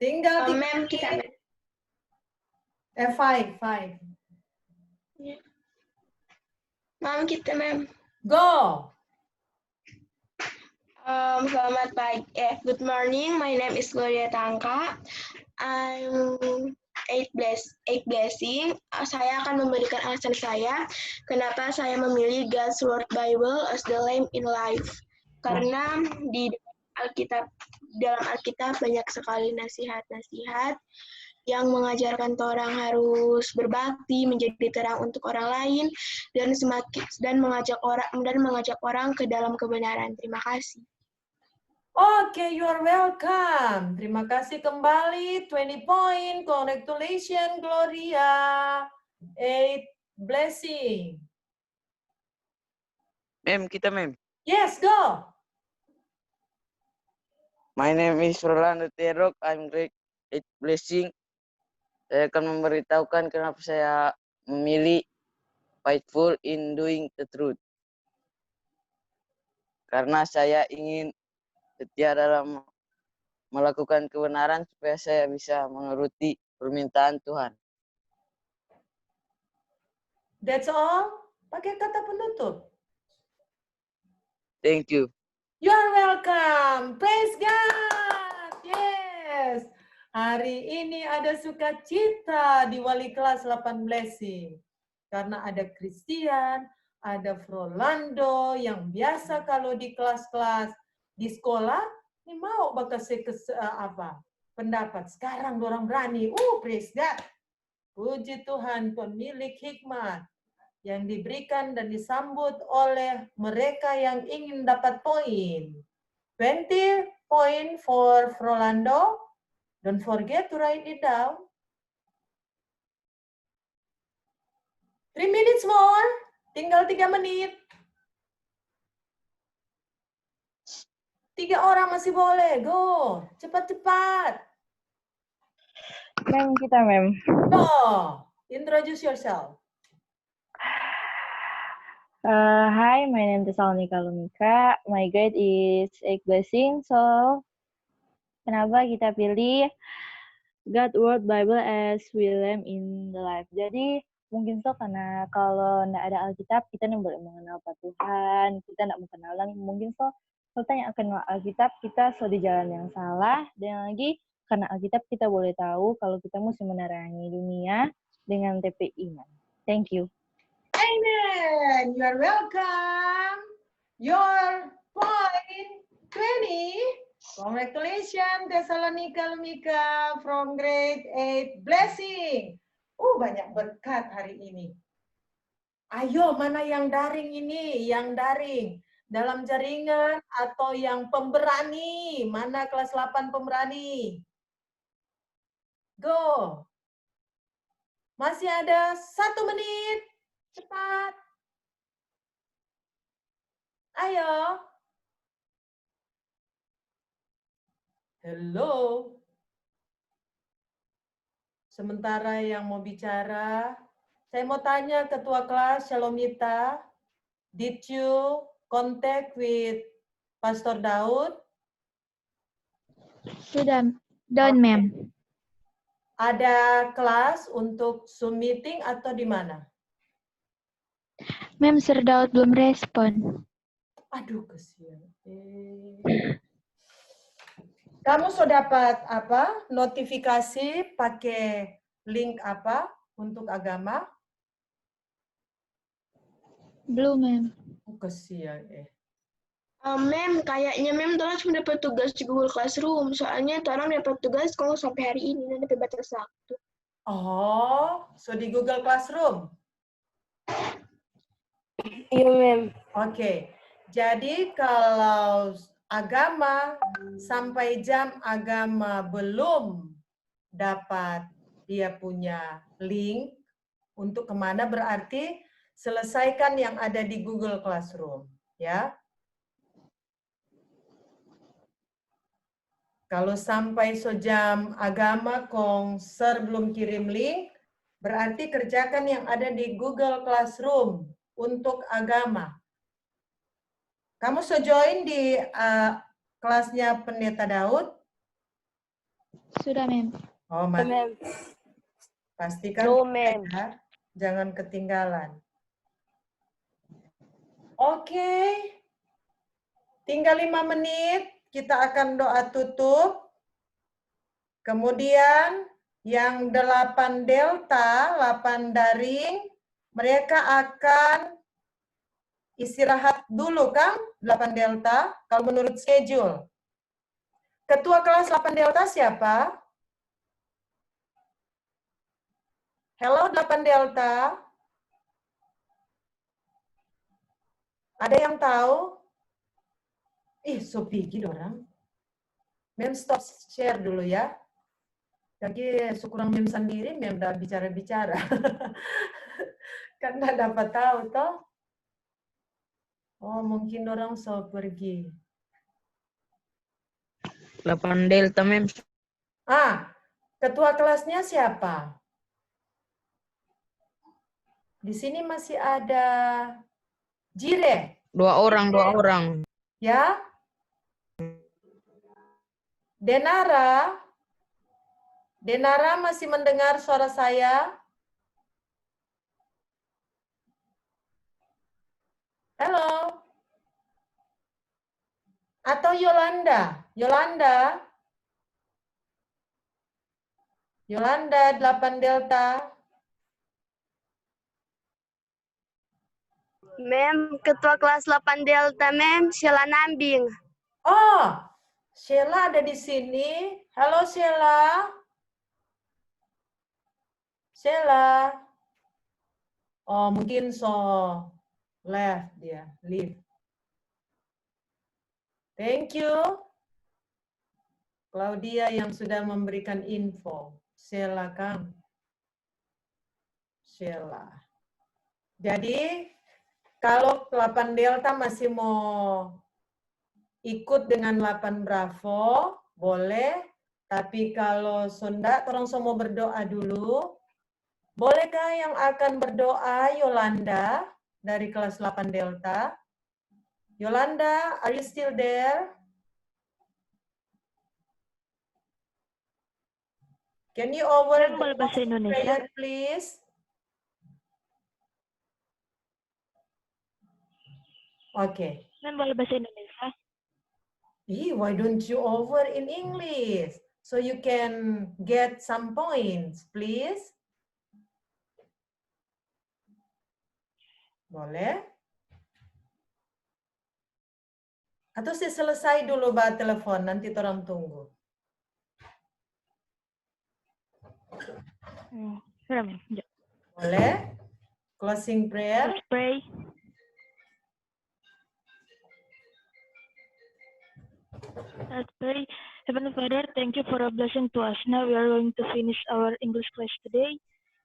Tinggal 3 Ma'am, kita menit. Five. Ma'am, kita ma'am. Go. Selamat pagi. Good morning. My name is Gloria Tangka. I'm eight blessing. Saya akan memberikan alasan saya kenapa saya memilih God's Word Bible as the lamp in life. Karena di dalam Alkitab banyak sekali nasihat-nasihat yang mengajarkan orang harus berbakti, menjadi terang untuk orang lain, dan mengajak orang ke dalam kebenaran. Terima kasih. Oke, you are welcome. Terima kasih kembali. 20 point. Congratulations, Gloria. 8 blessing. Ma'am, kita ma'am. Yes, go. My name is Rolando Terok. I'm grade 8 blessing. Saya akan memberitahukan kenapa saya memilih faithful in doing the truth. Karena saya ingin setia dalam melakukan kebenaran supaya saya bisa menuruti permintaan Tuhan. That's all. Pakai kata penutup. Thank you. You are welcome. Praise God. Yes. Hari ini ada sukacita di wali kelas 8 blessing. Karena ada Christian, ada Frolando yang biasa kalau di kelas-kelas di sekolah ini mau bakasih pendapat. Sekarang orang berani. Praise God. Puji Tuhan, pemilik hikmat yang diberikan dan disambut oleh mereka yang ingin dapat poin. 20 point for Frolando. Don't forget to write it down. 3 minutes more. Tinggal 3 menit. 3 orang masih boleh. Go. Cepat-cepat. Ma'am, kita ma'am. Go. Introduce yourself. Hi, my name is Salnika Lumika. My grade is 8 blessing. So, kenapa kita pilih God Word Bible as William in the life? Jadi, mungkin karena kalau nggak ada Alkitab, kita nggak boleh mengenal Tuhan, kita nggak mengenal Tuhan. Mungkin kalau tanya kenal Alkitab, kita di jalan yang salah. Dan lagi, karena Alkitab kita boleh tahu kalau kita mesti menerangi dunia dengan TPI. Thank you. Amen. You are welcome. Your point 20. Congratulations, Thessalonica Lumika from grade 8 blessing. Banyak berkat hari ini. Ayo, mana yang daring ini? Yang daring. Dalam jaringan atau yang pemberani? Mana kelas 8 pemberani? Go. Masih ada 1 menit. Cepat. Ayo. Hello. Sementara yang mau bicara, saya mau tanya ketua kelas Shalomita, did you contact with Pastor Daud? Sudah, done, ma'am. Ada kelas untuk Zoom meeting atau di mana? Ma'am, Sir Daud belum respon. Aduh, kesian. Kamu sudah dapat notifikasi pakai link untuk agama? Belum, ma'am. Kesian. Ma'am, kayaknya ma'am Torang cuma dapat tugas di Google Classroom. Soalnya Torang dapat tugas kalau sampai hari ini dan dapat batas waktu. Oh, so di Google Classroom? Iya, Ma'am. Oke, jadi kalau agama sampai jam agama belum dapat dia punya link untuk kemana, berarti selesaikan yang ada di Google Classroom, ya. Kalau sampai sejam agama konser belum kirim link, berarti kerjakan yang ada di Google Classroom untuk agama. Kamu join di kelasnya Pendeta Daud? Sudah, Ma'am. Oh, Ma'am. pastikan No, ma'am. ya, jangan ketinggalan. Oke, tinggal 5 menit. Kita akan doa tutup. Kemudian yang 8 delta, 8 daring, mereka akan istirahat dulu kan, 8 delta, kalau menurut schedule. Ketua kelas 8 delta siapa? Hello 8 delta. Ada yang tahu? Ih, so pigi orang. Mem stop share dulu ya. Jadi syukurang mem sendiri, mem udah bicara-bicara. Karena dapat tahu toh. Oh, mungkin orang so pergi. 8 delta, Mem. Ketua kelasnya siapa? Di sini masih ada Jire. 2 orang. Ya. Denara. Denara masih mendengar suara saya? Halo. Atau Yolanda? Yolanda 8 delta. Ma'am, ketua kelas 8 Delta, Ma'am, Sheila Nambing. Oh, Sheila ada di sini. Halo Sheila. Sheila. Oh, mungkin left dia, leave. Thank you. Claudia yang sudah memberikan info. Sheila Kang. Sheila. Jadi, kalau 8 delta masih mau ikut dengan 8 bravo, boleh. Tapi kalau Sunda, orang semua berdoa dulu. Bolehkah yang akan berdoa Yolanda dari kelas 8 delta? Yolanda, are you still there? Can you over the bahasa Indonesia? prayer, please? Okay. Boleh bahasa Indonesia? Why don't you over in English? So you can get some points, please. Boleh? Atau selesai dulu bah telepon, nanti orang tunggu. Boleh? Closing prayer. Let's pray. Let's pray. Heavenly Father, thank you for a blessing to us. Now we are going to finish our English class today.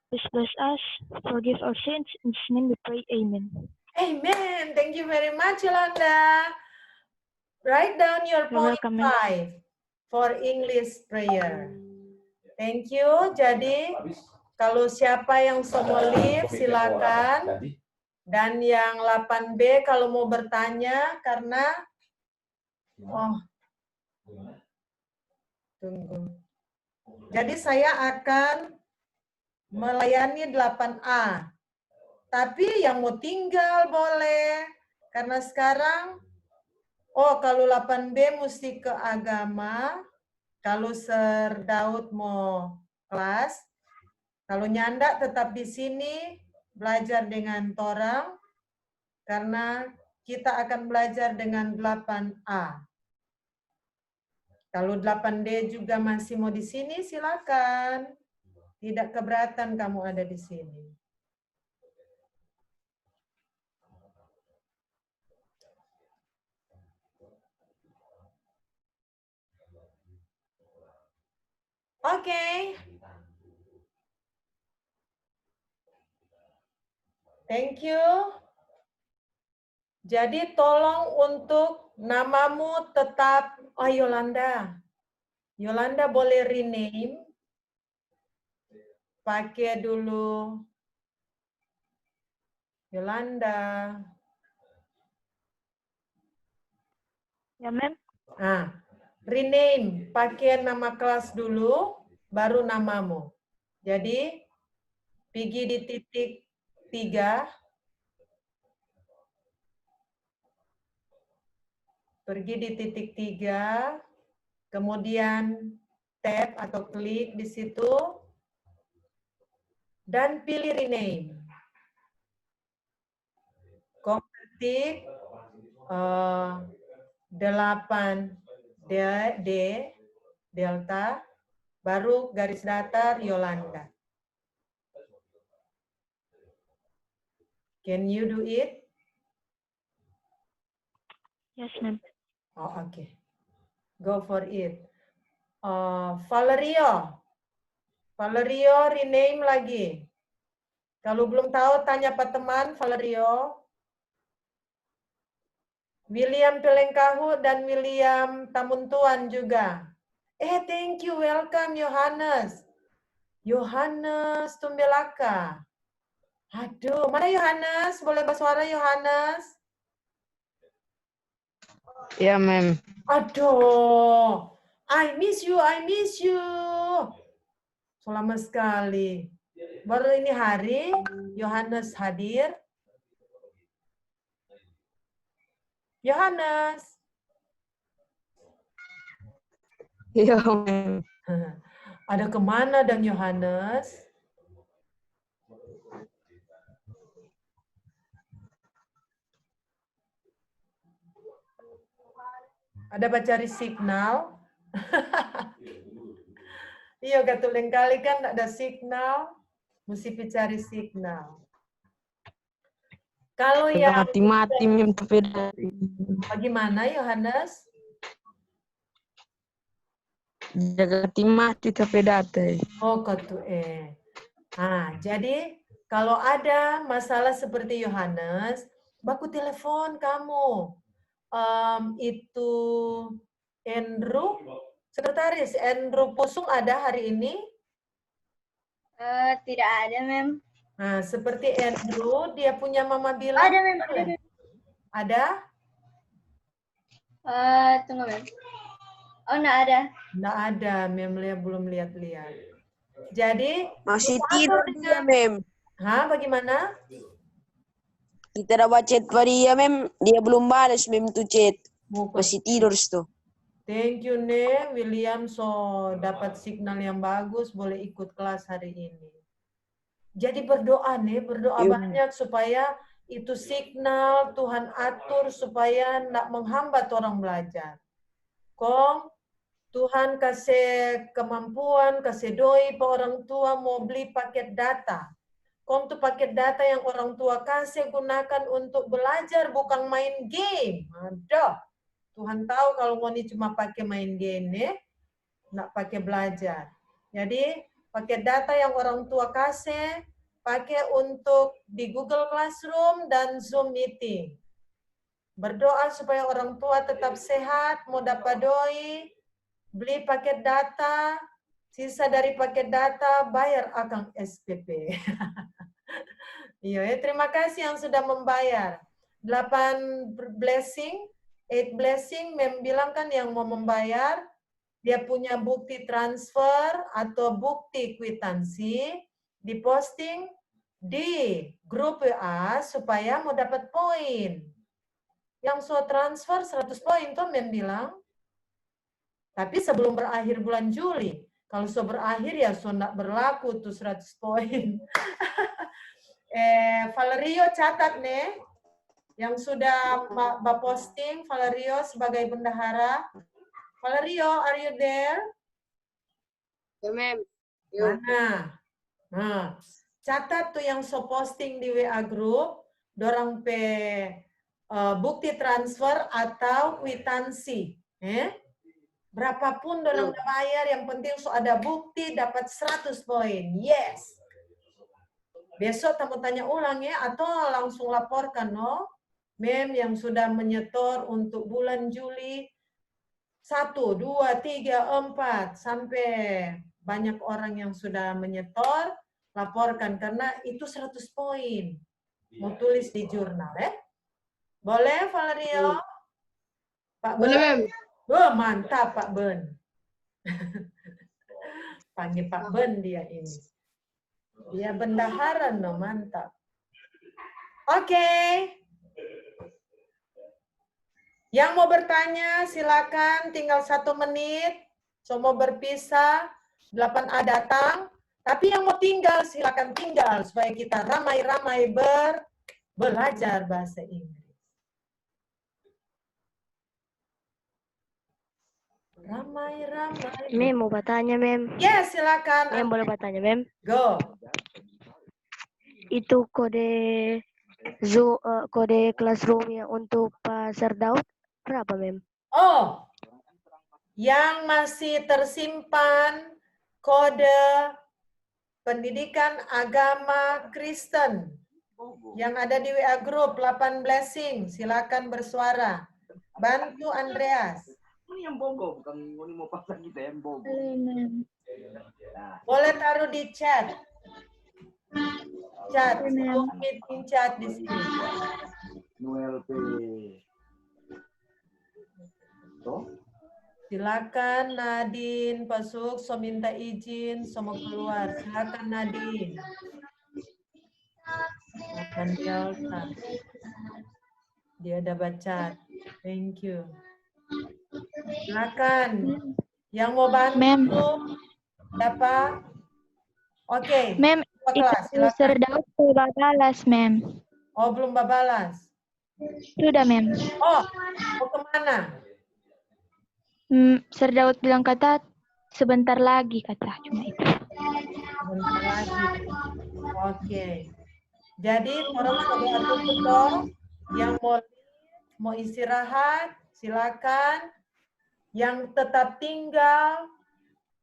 Please bless us, forgive our sins. In Jesus' name we pray, amen. Amen. Thank you very much, Yolanda. Write down your point 5 for English prayer. Thank you. Jadi, kalau siapa yang semua leave, silakan. Dan yang 8B kalau mau bertanya, karena tunggu. Jadi saya akan melayani 8A. Tapi yang mau tinggal boleh. Karena sekarang, kalau 8B mesti ke agama. Kalau Sir Daud mau kelas. Kalau Nyanda tetap di sini, belajar dengan torang. Karena kita akan belajar dengan 8A. Kalau 8D juga masih mau di sini, silakan. Tidak keberatan kamu ada di sini. Oke. Thank you. Jadi tolong untuk namamu tetap, oh Yolanda. Yolanda boleh rename. Pakai dulu. Yolanda. Ya, Mem. Ah, rename. Pakai nama kelas dulu, baru namamu. Jadi, pergi di titik 3. Pergi di titik 3, kemudian tap atau klik di situ, dan pilih rename. Ketik 8D, delta, baru garis datar Yolanda. Can you do it? Yes, Mem. Oh, okay. Go for it. Valerio. Valerio, rename lagi. Kalau belum tahu, tanya Pak teman, Valerio. William Pelengkahu dan William Tamuntuan juga. Thank you. Welcome, Yohanes. Yohanes Tumbelaka. Aduh, mana Yohanes? Boleh bersuara, Yohanes? Ya, Mem. Aduh, I miss you, I miss you. Lama sekali. Baru ini hari, Yohanes hadir. Yohanes. Iya, Mem. Ada kemana dan Yohanes? Ada cari signal? Iya, katuleng kali kan ada signal, mesti cari signal. Kalau yang Mati-mati Mem sepeda. bagaimana Yohanes? Jaga mati sepeda teh. Oh, jadi kalau ada masalah seperti Yohanes, baku telepon kamu. Itu Andrew, sekretaris Andrew Pusung ada hari ini? Tidak ada, Mem. Nah, seperti Andrew, dia punya mama bilang. Ada, Mem. Ada, Mem. Ada? Tunggu, Mem. Oh, enggak ada. Enggak ada, Mem belum lihat-lihat. Jadi masih tidur dia, Mem. Hah, bagaimana? Kita dapat chat pada dia, Mem. Dia belum balas, Mem, tuh chat. Masih tidur tuh. Thank you, Ne. William, dapat signal yang bagus, boleh ikut kelas hari ini. Jadi berdoa, Ne. Berdoa banyak supaya itu signal Tuhan atur supaya tidak menghambat orang belajar. Tuhan kasih kemampuan, kasih doi ke orang tua mau beli paket data. Tuh paket data yang orang tua kasih gunakan untuk belajar, bukan main game. Ada. Tuhan tahu kalau mau cuma pakai main game, nggak pakai belajar. Jadi paket data yang orang tua kasih, pakai untuk di Google Classroom dan Zoom meeting. Berdoa supaya orang tua tetap sehat, mau dapat doi, beli paket data, sisa dari paket data bayar akang SPP. Iya, terima kasih yang sudah membayar. 8 blessing, 8 blessing, Mem bilang kan yang mau membayar, dia punya bukti transfer atau bukti kwitansi, diposting di grup WA supaya mau dapat poin. Yang so transfer 100 poin tuh Mem bilang. Tapi sebelum berakhir bulan Juli. Kalau so berakhir ya so nggak berlaku tuh 100 poin. Valerio catat nih yang sudah Mbak posting. Valerio sebagai bendahara. Valerio, are you there? Ya, Mem. Mana? Nah, catat tuh yang so posting di WA group, dorang pe bukti transfer atau kwitansi. Berapapun dorang bayar, yang penting so ada bukti dapat 100 poin. Yes. Besok kamu tanya ulang ya, atau langsung laporkan, no? Mem yang sudah menyetor untuk bulan Juli 1, 2, 3, 4 sampai banyak orang yang sudah menyetor, laporkan karena itu 100 poin. Mau tulis di jurnal ya. Boleh Valerio? Pak Ben? Boleh, Mem. Oh, mantap Pak Ben. Panggil Pak Ben dia ini. Dia bendaharan no, mantap. Oke. Yang mau bertanya silakan, tinggal 1 menit. So mau berpisah, 8A datang. Tapi yang mau tinggal silakan tinggal supaya kita ramai-ramai belajar bahasa Inggris. Ramai-ramai. Mem, mau bertanya, Mem. Yes, silakan. Mem, boleh bertanya, Mem? Go. Itu kode kode classroom-nya untuk Pak Serdaud berapa, Mem? Oh, yang masih tersimpan kode pendidikan agama Kristen yang ada di WA Group 8 Blessing, silakan bersuara. Bantu Andreas. Ini yang bongo, bukan ini mau pasang kita yang bongo. Boleh taruh di chat. Chat, meeting chat di sini. Noel P. Silakan Nadine, Pasuk, so minta izin, so mau keluar. Silakan Nadine. Silakan Delta. Dia ada baca. Thank you. Silakan. Yang mau bantu, siapa? Oke. Mem, kelas, itu Serdaud belum balas, Mem. Oh, belum balas. Sudah, Mem. Oh, mau kemana? Serdaud bilang kata sebentar lagi, kata cuma itu. Sebentar lagi. Oke. Jadi orang sudah tutup yang mau istirahat silakan. Yang tetap tinggal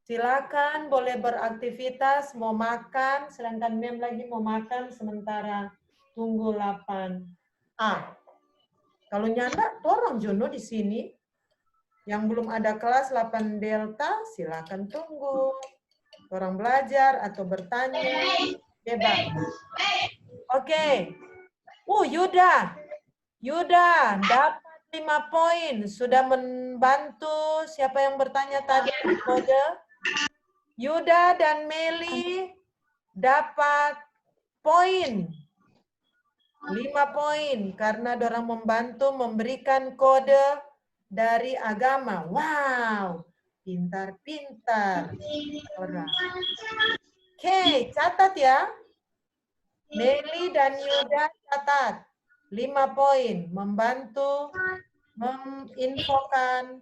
silakan, boleh beraktivitas, mau makan, sedangkan Mem lagi mau makan sementara tunggu 8A. Kalau nyanda, orang Jono di sini yang belum ada kelas 8 Delta, silakan tunggu. Orang belajar atau bertanya, bebas. Oke. Yuda dapat 5 poin. Sudah membantu siapa yang bertanya tadi kode? Yuda dan Meli dapat poin. 5 poin karena dorang membantu memberikan kode dari agama. Wow, pintar-pintar orang. Oke, catat ya. Meli dan Yuda catat. 5 poin, membantu menginfokan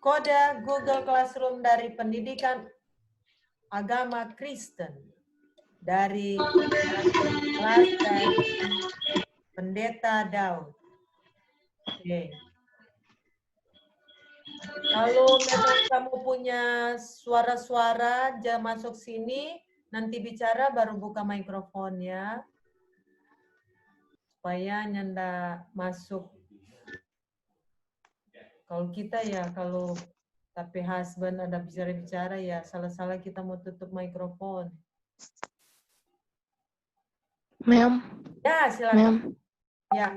kode Google Classroom dari pendidikan agama Kristen dari kelas Pendeta Daud. Oke. Kalau memang kamu punya suara-suara, jangan masuk sini. Nanti bicara baru buka mikrofon ya. Supaya nyanda masuk. Kalau kita ya, kalau tapi husband ada bicara-bicara ya, salah-salah kita mau tutup mikrofon. Mem. Ya, silakan. Ya.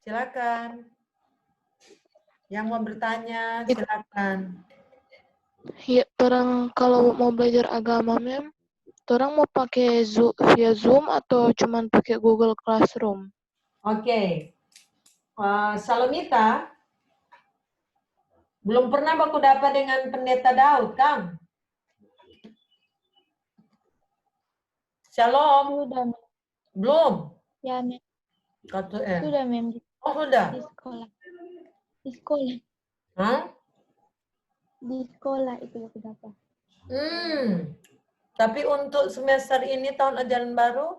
Silakan. Yang mau bertanya, silakan. Ya, orang kalau mau belajar agama, Mem, orang mau pakai via Zoom atau cuman pakai Google Classroom? Oke. Salomita, belum pernah baku dapat dengan Pendeta Daud, Kang? Shalom. Sudah, Mem. Belum? Ya, Mem. Sudah, Sudah, Mem. Oh, sudah? Di sekolah. Di sekolah. Hah? Di sekolah itu kenapa? Tapi untuk semester ini tahun ajaran baru,